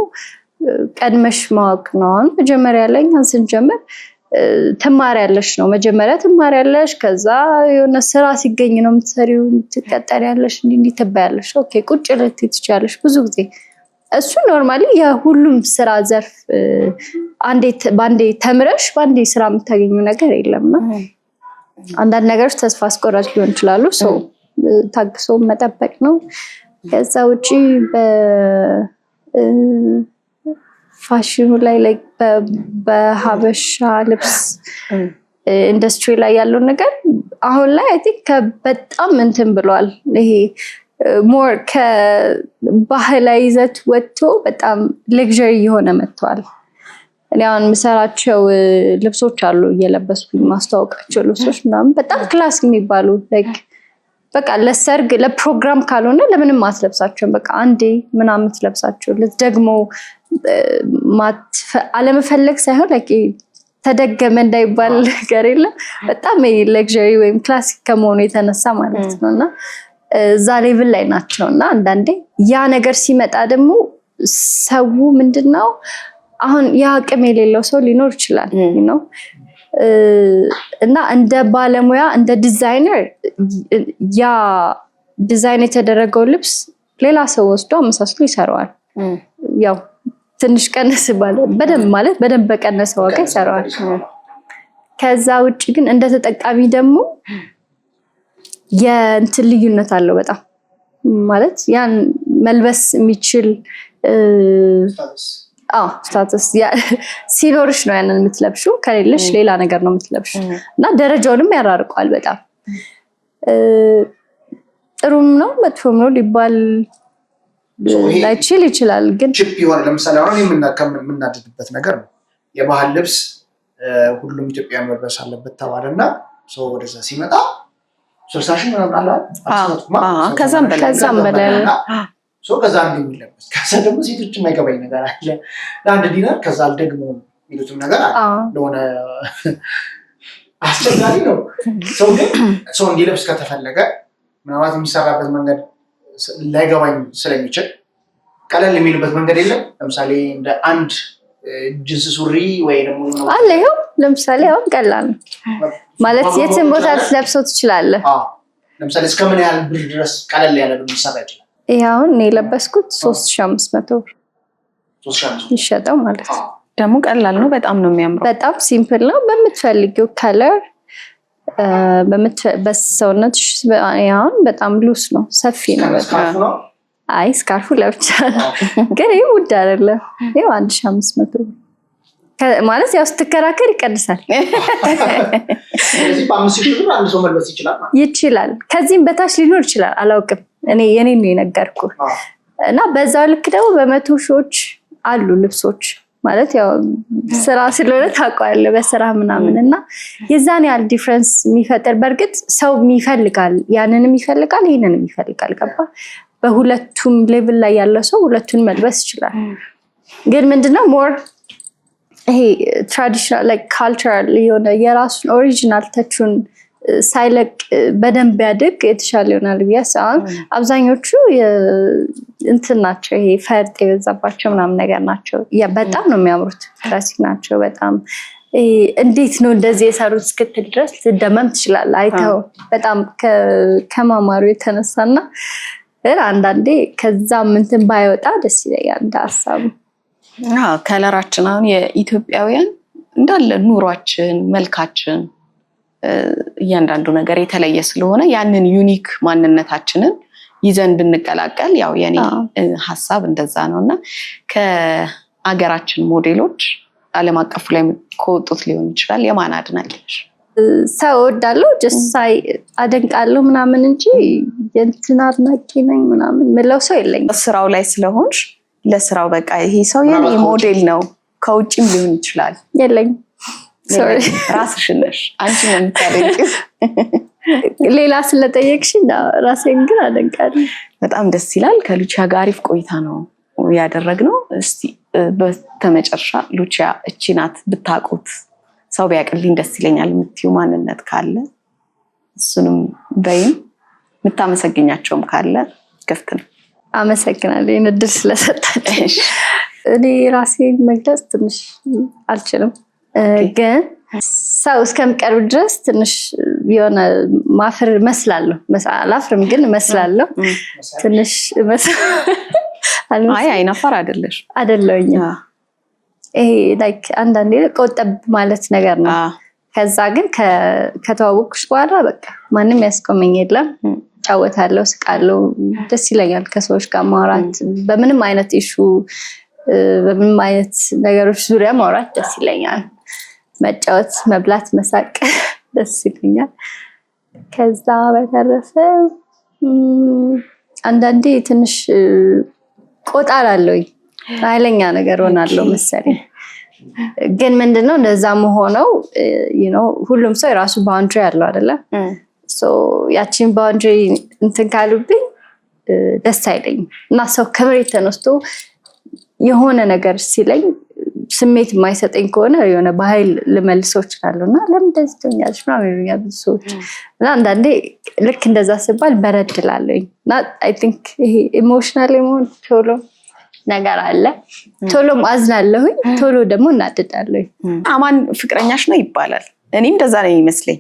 ቀድመሽ ማወቅ ነው። አሁን መጀመሪያ ላይ ስንጀምር ትማሪያለሽ ነው። መጀመሪያ ትማሪያለሽ፣ ከዛ የሆነ ስራ ሲገኝ ነው የምትሰሪው፣ ትቀጠሪያለሽ፣ እንዲህ ትባያለሽ። ኦኬ ቁጭ ልትይ ትችያለሽ ብዙ ጊዜ። እሱ ኖርማሊ የሁሉም ስራ ዘርፍ ባንዴ ተምረሽ ባንዴ ስራ የምታገኙ ነገር የለምና አንዳንድ ነገሮች ተስፋ አስቆራጭ ሊሆን ይችላሉ። ሰው ታግሶ መጠበቅ ነው። ከዛ ውጪ ፋሽኑ ላይ በሀበሻ ልብስ ኢንዱስትሪ ላይ ያለው ነገር አሁን ላይ አይ ቲንክ በጣም እንትን ብሏል። ይሄ ሞር ከባህላዊ ይዘት ወጥቶ በጣም ሌክዠሪ እየሆነ መጥቷል። እኔ አሁን የምሰራቸው ልብሶች አሉ እየለበስኩኝ ማስተዋወቃቸው ልብሶች ምናምን በጣም ክላስ የሚባሉ በቃ ለሰርግ ለፕሮግራም ካልሆነ ለምንም አትለብሳቸውም። በቃ አንዴ ምናምን ትለብሳቸው ደግሞ አለመፈለግ ሳይሆን ተደገመ እንዳይባል ነገር የለም። በጣም ሌክዠሪ ወይም ክላሲክ ከመሆኑ የተነሳ ማለት ነው እና እዛ ሌቭል ላይ ናቸው እና አንዳንዴ ያ ነገር ሲመጣ ደግሞ ሰው ምንድነው አሁን የአቅም የሌለው ሰው ሊኖር ይችላል ነው እና እንደ ባለሙያ እንደ ዲዛይነር ያ ዲዛይን የተደረገው ልብስ ሌላ ሰው ወስዶ አመሳስሎ ይሰራዋል። ያው ትንሽ ቀነስ ባለ በደንብ በቀነሰ ዋጋ ይሰራዋል። ከዛ ውጪ ግን እንደ ተጠቃሚ ደግሞ የእንትን ልዩነት አለው በጣም ማለት ያን መልበስ የሚችል ስታተስ ሲኖርሽ ነው ያንን የምትለብሹ፣ ከሌለሽ ሌላ ነገር ነው የምትለብሹ እና ደረጃውንም ያራርቀዋል በጣም። ጥሩም ነው መጥፎም ነው ሊባል ላይችል ይችላል። ግን ቺፕ ይሆን ለምሳሌ አሁን የምናድድበት ነገር ነው የባህል ልብስ ሁሉም ኢትዮጵያውያን መልበስ አለበት ተባለና ሰው ወደዛ ሲመጣ 60,000 ምናምን አለ ከዛም በላይ ሰው ከዛ እንደሚለበስ ከዛ ደግሞ ሴቶች የማይገባኝ ነገር አለ ለአንድ ዲናር ከዛ አልደግሞ የሚሉትም ነገር አለ ለሆነ አስቸጋሪ ነው። ሰው ግን ሰው እንዲለብስ ከተፈለገ ምናልባት የሚሰራበት መንገድ ላይገባኝ ስለሚችል ቀለል የሚልበት መንገድ የለም። ለምሳሌ እንደ አንድ ጅንስ ሱሪ ወይ ደግሞ አለ ይኸው ለምሳሌ አሁን ቀላል ነው ማለት የትም ቦታ ልትለብሰው ትችላለህ። ለምሳሌ እስከምን ያህል ብር ድረስ ቀለል ያለ ብር ሊሰራ ይችላል? ይሄውን እኔ የለበስኩት 3500 ብር ይሸጣል ማለት ነው። ደግሞ ቀላል ነው፣ በጣም ነው የሚያምረው። በጣም ሲምፕል ነው። በምትፈልጊው ከለር በሰውነትሽ አሁን በጣም ሉስ ነው፣ ሰፊ ነው በጣም። አይ ስካርፉ ለብቻ ግን ይሄ ውድ አይደለም። ይሄ 1500 ብር ማለት ያው ስትከራከር ይቀንሳል። ስለዚህ በ5,000 ብር አንድ ሰው መልበስ ይችላል። ከዚህም በታች ሊኖር ይችላል አላውቅም። እኔ የኔን ነው የነገርኩህ እና በዛው ልክ ደግሞ በመቶ ሺዎች አሉ ልብሶች ማለት ያው ስራ ስለሆነ ታውቀዋለህ በስራ ምናምን እና የዛን ያህል ዲፍረንስ የሚፈጠር በእርግጥ ሰው ይፈልጋል፣ ያንንም ይፈልጋል፣ ይሄንንም ይፈልጋል። ገባ? በሁለቱም ሌቭል ላይ ያለ ሰው ሁለቱን መልበስ ይችላል። ግን ምንድነው ሞር ይሄ ትራዲሽናል ላይክ ካልቸራል የሆነ የራሱን ኦሪጂናል ተቹን ሳይለቅ በደንብ ያድግ የተሻለ ይሆናል ብዬ አስባለሁ። አብዛኞቹ እንትን ናቸው፣ ይሄ ፈርጥ የበዛባቸው ምናምን ነገር ናቸው። በጣም ነው የሚያምሩት፣ ክላሲክ ናቸው በጣም። እንዴት ነው እንደዚህ የሰሩት እስክትል ድረስ ልትደመም ትችላለህ አይተው በጣም ከማማሩ የተነሳና አንዳንዴ ከዛም እንትን ባይወጣ ደስ ይለኛል እንደ ሀሳቡ። ከለራችን አሁን የኢትዮጵያውያን እንዳለ ኑሯችን፣ መልካችን፣ እያንዳንዱ ነገር የተለየ ስለሆነ ያንን ዩኒክ ማንነታችንን ይዘን ብንቀላቀል ያው የኔ ሀሳብ እንደዛ ነውና ከአገራችን ሞዴሎች ዓለም አቀፉ ላይ ከወጡት ሊሆን ይችላል የማን አድናቂ ነሽ? ሰው ወዳለው ጀሳይ አደንቃለሁ ምናምን እንጂ የእንትን አድናቂ ነኝ ምናምን ምለው ሰው የለኝም። ስራው ላይ ስለሆንሽ ለስራው በቃ ይሄ ሰው የኔ ሞዴል ነው ከውጭም ሊሆን ይችላል የለኝም። ሶሪ ራስሽን ነሽ አንቺ ነው የምታደንቂው። ሌላ ስለጠየቅሽኝ ራሴን ግን አደንቃለሁ። በጣም ደስ ይላል። ከሉቺያ ጋር አሪፍ ቆይታ ነው ያደረግነው። እስቲ በተመጨረሻ ሉቺያ እቺ ናት ብታውቁት ሰው ቢያቅልኝ ደስ ይለኛል የምትይው ማንነት ካለ እሱንም በይም የምታመሰግኛቸውም ካለ ክፍት ነው። አመሰግናለሁ ይህን እድል ስለሰጣችኝ። እኔ ራሴን መግለጽ ትንሽ አልችልም፣ ግን ሰው እስከምቀርብ ድረስ ትንሽ የሆነ ማፍር መስላለሁ። አላፍርም ግን መስላለሁ ትንሽ አይ አይናፋር አይደለሽ አይደለሁኝም። ይሄ ላይክ አንዳንዴ ቆጠብ ማለት ነገር ነው። ከዛ ግን ከተዋወቅኩሽ በኋላ በቃ ማንም ያስቆመኝ የለም። ጫወታለሁ፣ ስቃለሁ፣ ደስ ይለኛል ከሰዎች ጋር ማውራት። በምንም አይነት ኢሹ በምንም አይነት ነገሮች ዙሪያ ማውራት ደስ ይለኛል። መጫወት፣ መብላት፣ መሳቅ ደስ ይለኛል። ከዛ በተረፈ አንዳንዴ ትንሽ ቆጣላለሁኝ፣ ኃይለኛ ነገር ሆናለሁ መሰለኝ። ግን ምንድነው እንደዛም ሆነው ሁሉም ሰው የራሱ ባውንድሪ ያለው አይደለ? ያቺን ባውንድሪ እንትን ካሉብኝ ደስ አይለኝም እና ሰው ከመሬት ተነስቶ የሆነ ነገር ሲለኝ ስሜት የማይሰጠኝ ከሆነ የሆነ በኃይል ልመልሰው እችላለሁ እና ለምን እንደዚህ ትሆኛለሽ ምናምን ይሉኛል ብዙ ሰዎች። እና አንዳንዴ ልክ እንደዛ ስባል በረድ እላለሁኝ እና አይ ቲንክ ይሄ ኢሞሽናል መሆን ቶሎ ነገር አለ። ቶሎ አዝናለሁኝ፣ ቶሎ ደግሞ እናድዳለሁኝ። አማን ፍቅረኛሽ ነው ይባላል። እኔም እንደዛ ነው የሚመስለኝ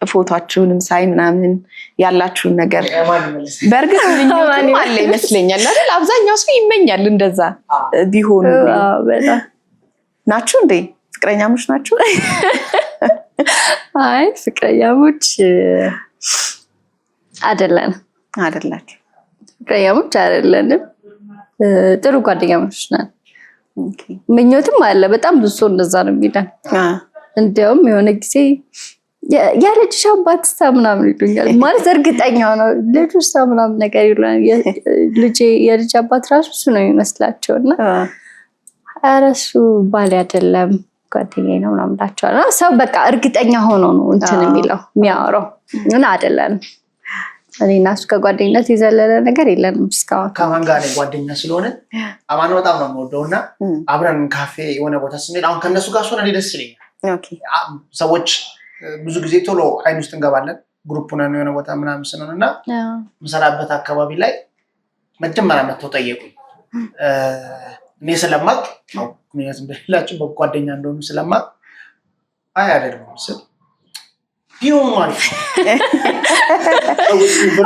ፎቶአችሁንም ሳይ ምናምን ያላችሁን ነገር በእርግጥ ምኞትም አለ ይመስለኛል አይደል? አብዛኛው ሰው ይመኛል እንደዛ ቢሆኑ። ናችሁ እንዴ? ፍቅረኛሞች ናችሁ? አይ ፍቅረኛሞች አይደለንም። አይደላችሁ? ፍቅረኛሞች አይደለንም። ጥሩ ጓደኛሞች ነን። ምኞትም አለ። በጣም ብዙ ሰው እንደዛ ነው የሚለን። እንዲያውም የሆነ ጊዜ የልጅሽ አባት ሳ ምናምን ይሉኛል። ማለት እርግጠኛ ነው ልጁ ሳ ምናምን ነገር ይሉኛል። የልጅ አባት ራሱ እሱ ነው የሚመስላቸው እና ኧረ እሱ ባሌ አይደለም ጓደኛዬ ነው ምናምን እላቸዋለሁ። ሰው በቃ እርግጠኛ ሆኖ ነው እንትን የሚለው የሚያወራው እና አይደለንም። እኔ እና እሱ ከጓደኝነት የዘለለ ነገር የለንም እስካሁን። ከማን ጋር ጓደኛ ስለሆነ አማን በጣም ነው የምወደው እና አብረን ካፌ የሆነ ቦታ ስንሄድ አሁን ከእነሱ ጋር ሆነ ደስ ይለኛል። ሰዎች ብዙ ጊዜ ቶሎ አይን ውስጥ እንገባለን ግሩፕ ነን የሆነ ቦታ ምናምን ስንሆን እና ምሰራበት አካባቢ ላይ መጀመሪያ መጥተው ጠየቁኝ። እኔ ስለማቅ ምክንያት እንደሌላቸው በጓደኛ እንደሆኑ ስለማቅ አይ አይደለም ስል ቢሆኑ አሪፍ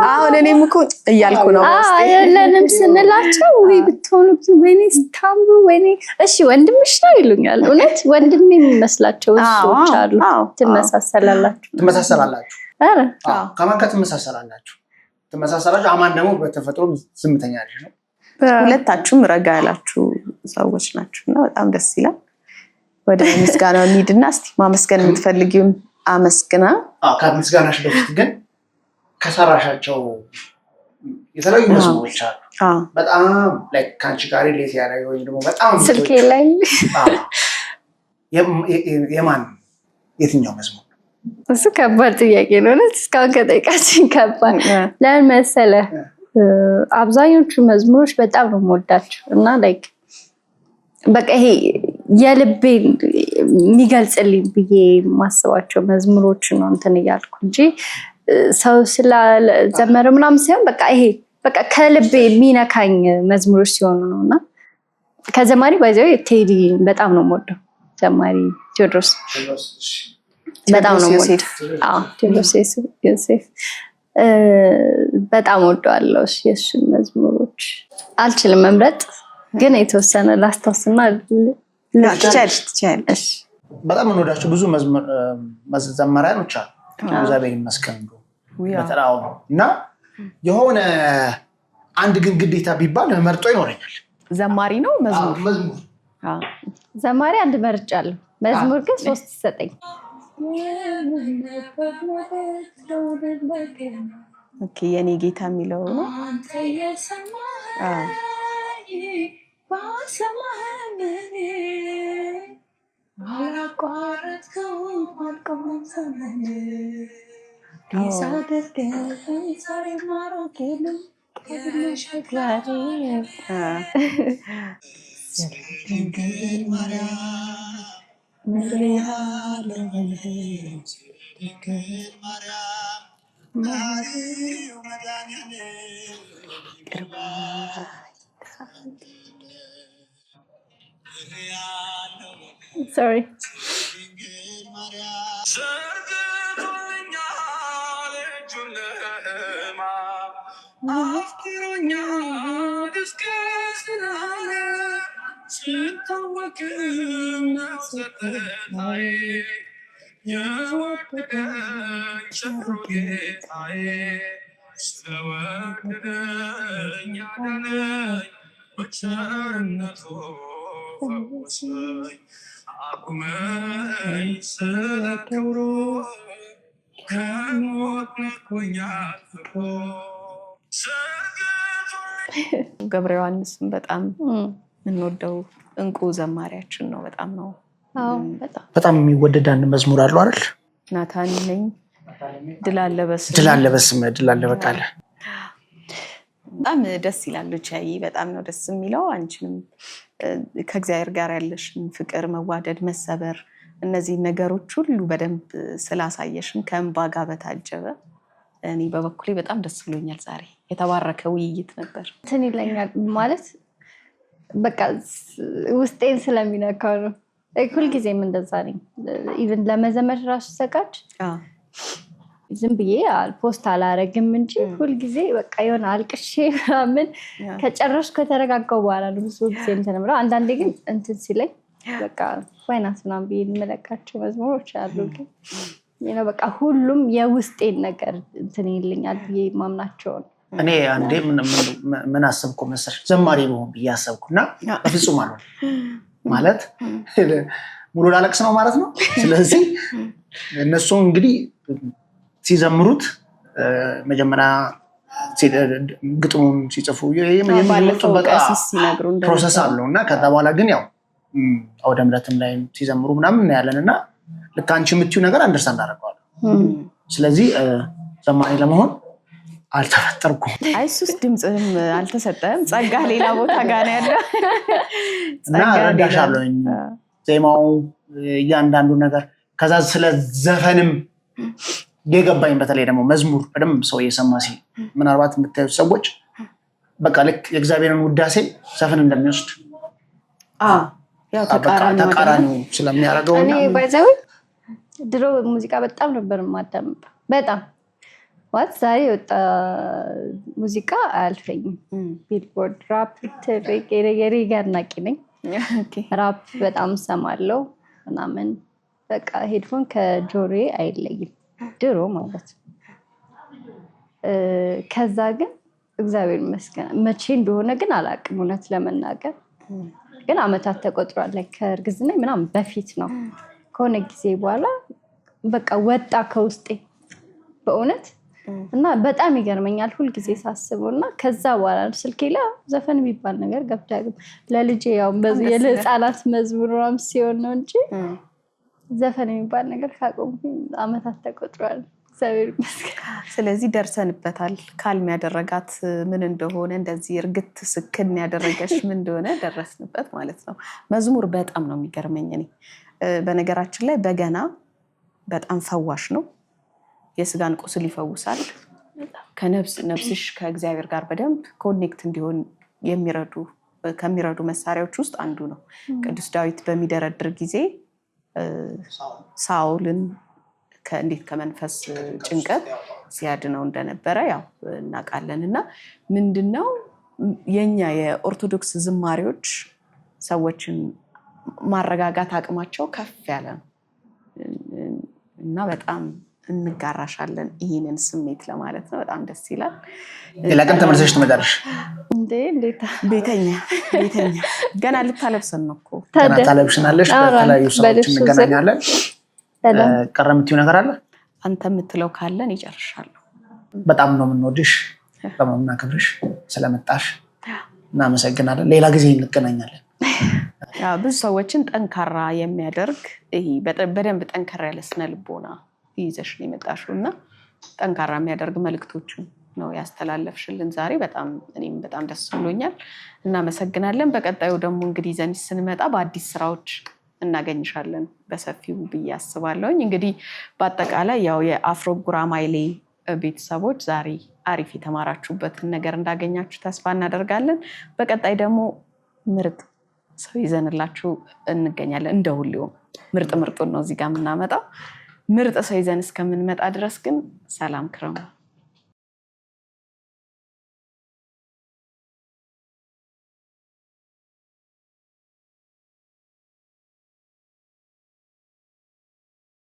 አሁን እኔም እኮ እያልኩ ነው አይደለንም ስንላቸው ወይ ብትሆኑ ወይኔ ስታምሩ ወይኔ እሺ ወንድምሽ ነው ይሉኛል። እውነት ወንድም የሚመስላቸው ሰዎች አሉ። ትመሳሰላላችሁ? ኧረ ከማን ጋር ትመሳሰላላችሁ? አማን ደግሞ በተፈጥሮ ዝምተኛ ልጅ ነው። ሁለታችሁም ረጋ ያላችሁ ሰዎች ናችሁ እና በጣም ደስ ይላል። ወደ ምስጋና እንሂድና እስቲ ማመስገን የምትፈልጊውን አመስግና። ከምስጋናሽ በፊት ግን ከሰራሻቸው የተለያዩ መዝሙሮች አሉ በጣም ላይክ ካንቺ ጋር ሪሌት ያደረገ ወይም ደግሞ በጣም ስልኬ ላይ የማን የትኛው መዝሙር? እሱ ከባድ ጥያቄ ነው። እስካሁን ከጠይቃችን ከባድ ለምን መሰለህ? አብዛኞቹ መዝሙሮች በጣም ነው የምወዳቸው እና ላይክ በቃ ይሄ የልቤን የሚገልጽልኝ ብዬ የማስባቸው መዝሙሮች ነው እንትን እያልኩ እንጂ ሰው ስለዘመረ ምናምን ሳይሆን በቃ ይሄ በቃ ከልቤ የሚነካኝ መዝሙሮች ሲሆኑ ነው። እና ከዘማሪ ባይዘው ቴዲ በጣም ነው የምወደው። ዘማሪ ቴዎድሮስ በጣም ነው የምወደው። ቴዎድሮስ ዮሴፍ በጣም ወደዋለሁ። የእሱን መዝሙሮች አልችልም መምረጥ ግን የተወሰነ ላስታውስና ትችያለሽ። በጣም እንወዳቸው ብዙ ዘማሪያኖች አሉ። እግዚአብሔር ይመስገን በተራው እና የሆነ አንድ ግን ግዴታ ቢባል መርጦ ይኖረኛል። ዘማሪ ነው መዝሙር? ዘማሪ አንድ መርጫለሁ። መዝሙር ግን 3 ይሰጠኝ። ኦኬ የኔ ጌታ የሚለው ነው። Sorry. ገብረ ዮሐንስም በጣም እንወደው እንቁ ዘማሪያችን ነው። በጣም ነው በጣም የሚወደድ አንድ መዝሙር አለው አይደል? ናታን ነኝ ድላለበስ በቃለ በጣም ደስ ይላል። ቻይ በጣም ነው ደስ የሚለው። አንቺንም ከእግዚአብሔር ጋር ያለሽን ፍቅር፣ መዋደድ፣ መሰበር እነዚህ ነገሮች ሁሉ በደንብ ስላሳየሽን ከእንባ ጋር በታጀበ እኔ በበኩሌ በጣም ደስ ብሎኛል። ዛሬ የተባረከ ውይይት ነበር። እንትን ይለኛል ማለት በቃ ውስጤን ስለሚነካው ነው። ሁልጊዜም እንደዛ ነኝ። ኢቭን ለመዘመር ራሱ ዘጋጅ ዝም ብዬ ፖስት አላረግም እንጂ ሁልጊዜ በቃ የሆነ አልቅሼ ምናምን ከጨረስኩ ከተረጋጋው በኋላ ነው ብዙ ጊዜ እንትን የምለው። አንዳንዴ ግን እንትን ሲለኝ በቃ ዋይናት ምናምን ብዬ የምለቃቸው መዝሙሮች አሉ። ግን በቃ ሁሉም የውስጤን ነገር እንትን ይልኛል ብዬ ማምናቸውን እኔ አንዴ ምን አሰብኩ መሰለሽ ዘማሪ ብሆን ብዬ አሰብኩና በፍጹም አልሆነ ማለት ሙሉ ላለቅስ ነው ማለት ነው። ስለዚህ እነሱ እንግዲህ ሲዘምሩት መጀመሪያ ግጥሙን ሲጽፉ ፕሮሰስ አለው እና ከዛ በኋላ ግን ያው አውደ ምሕረትም ላይ ሲዘምሩ ምናምን እናያለን እና ልክ አንቺ የምትይው ነገር አንደርስታንድ አደርገዋለሁ። ስለዚህ ዘማሪ ለመሆን አልተፈጠርኩም። አይሱስ ድምፅህም አልተሰጠህም፣ ጸጋ ሌላ ቦታ ጋር ነው ያለው እና እረዳሻለሁኝ ዜማው እያንዳንዱ ነገር ከዛ ስለ ዘፈንም የገባኝ በተለይ ደግሞ መዝሙር በደንብ ሰው እየሰማ ሲል ምናልባት የምታዩት ሰዎች በቃ ልክ የእግዚአብሔርን ውዳሴ ዘፈን እንደሚወስድ ተቃራኒ ስለሚያደርገው እኔ ባይዘው ድሮ ሙዚቃ በጣም ነበር የማዳምጠው። በጣም ዛሬ የወጣ ሙዚቃ አያልፈኝም። ቢልቦርድ ራፕ የሬጌ አድናቂ ነኝ። ራፕ በጣም እሰማለሁ ምናምን በቃ ሄድፎን ከጆሮዬ አይለይም ድሮ ማለት ነው። ከዛ ግን እግዚአብሔር ይመስገን መቼ እንደሆነ ግን አላውቅም እውነት ለመናገር ግን አመታት ተቆጥሯል። ከእርግዝና ምናምን በፊት ነው ከሆነ ጊዜ በኋላ በቃ ወጣ ከውስጤ በእውነት እና በጣም ይገርመኛል ሁልጊዜ ሳስበው። እና ከዛ በኋላ ስልኬ ላይ ዘፈን የሚባል ነገር ገብቶ አያውቅም። ለልጄ ያው የህፃናት መዝሙር ምናምን ሲሆን ነው እንጂ ዘፈን የሚባል ነገር ካቆምኩኝ አመታት ተቆጥሯል። እግዚአብሔር ይመስገን። ስለዚህ ደርሰንበታል። ካልም ያደረጋት ምን እንደሆነ እንደዚህ እርግት ስክን ያደረገሽ ምን እንደሆነ ደረስንበት ማለት ነው። መዝሙር በጣም ነው የሚገርመኝ። እኔ በነገራችን ላይ በገና በጣም ፈዋሽ ነው። የስጋን ቁስል ይፈውሳል። ነፍስሽ ከእግዚአብሔር ጋር በደንብ ኮኔክት እንዲሆን ከሚረዱ መሳሪያዎች ውስጥ አንዱ ነው። ቅዱስ ዳዊት በሚደረድር ጊዜ ሳኦልን እንዴት ከመንፈስ ጭንቀት ሲያድነው እንደነበረ ያው እናውቃለን። እና ምንድነው የኛ የኦርቶዶክስ ዝማሬዎች ሰዎችን ማረጋጋት አቅማቸው ከፍ ያለ ነው እና በጣም እንጋራሻለን ይህንን ስሜት ለማለት ነው። በጣም ደስ ይላል። ሌላ ቀን ተመልሰሽ ትመጣለሽ እንዴት ቤተኛ ገና ልታለብሰን ነው እኮ ገና ታለብሽናለሽ። በተለያዩ ሰዎች እንገናኛለን። ቀረ የምትይው ነገር አለ? አንተ የምትለው ካለን ይጨርሻለሁ። በጣም ነው የምንወድሽ፣ በጣም ነው የምናከብርሽ። ስለመጣሽ እናመሰግናለን። ሌላ ጊዜ እንገናኛለን። ብዙ ሰዎችን ጠንካራ የሚያደርግ በደንብ ጠንካራ ያለ ስነ ልቦና ይዘሽ ነው የመጣሽው እና ጠንካራ የሚያደርግ መልእክቶችን ነው ያስተላለፍሽልን ዛሬ። እኔም በጣም ደስ ብሎኛል። እናመሰግናለን። በቀጣዩ ደግሞ እንግዲህ ይዘንሽ ስንመጣ በአዲስ ስራዎች እናገኝሻለን በሰፊው ብዬ አስባለሁኝ። እንግዲህ በአጠቃላይ ያው የአፍሮ ጉራማይሌ ቤተሰቦች ዛሬ አሪፍ የተማራችሁበትን ነገር እንዳገኛችሁ ተስፋ እናደርጋለን። በቀጣይ ደግሞ ምርጥ ሰው ይዘንላችሁ እንገኛለን። እንደ ሁሌው ምርጡን ነው እዚህ ጋር የምናመጣው። ምርጥ ሰው ይዘን እስከምንመጣ ድረስ ግን ሰላም ክረሙ።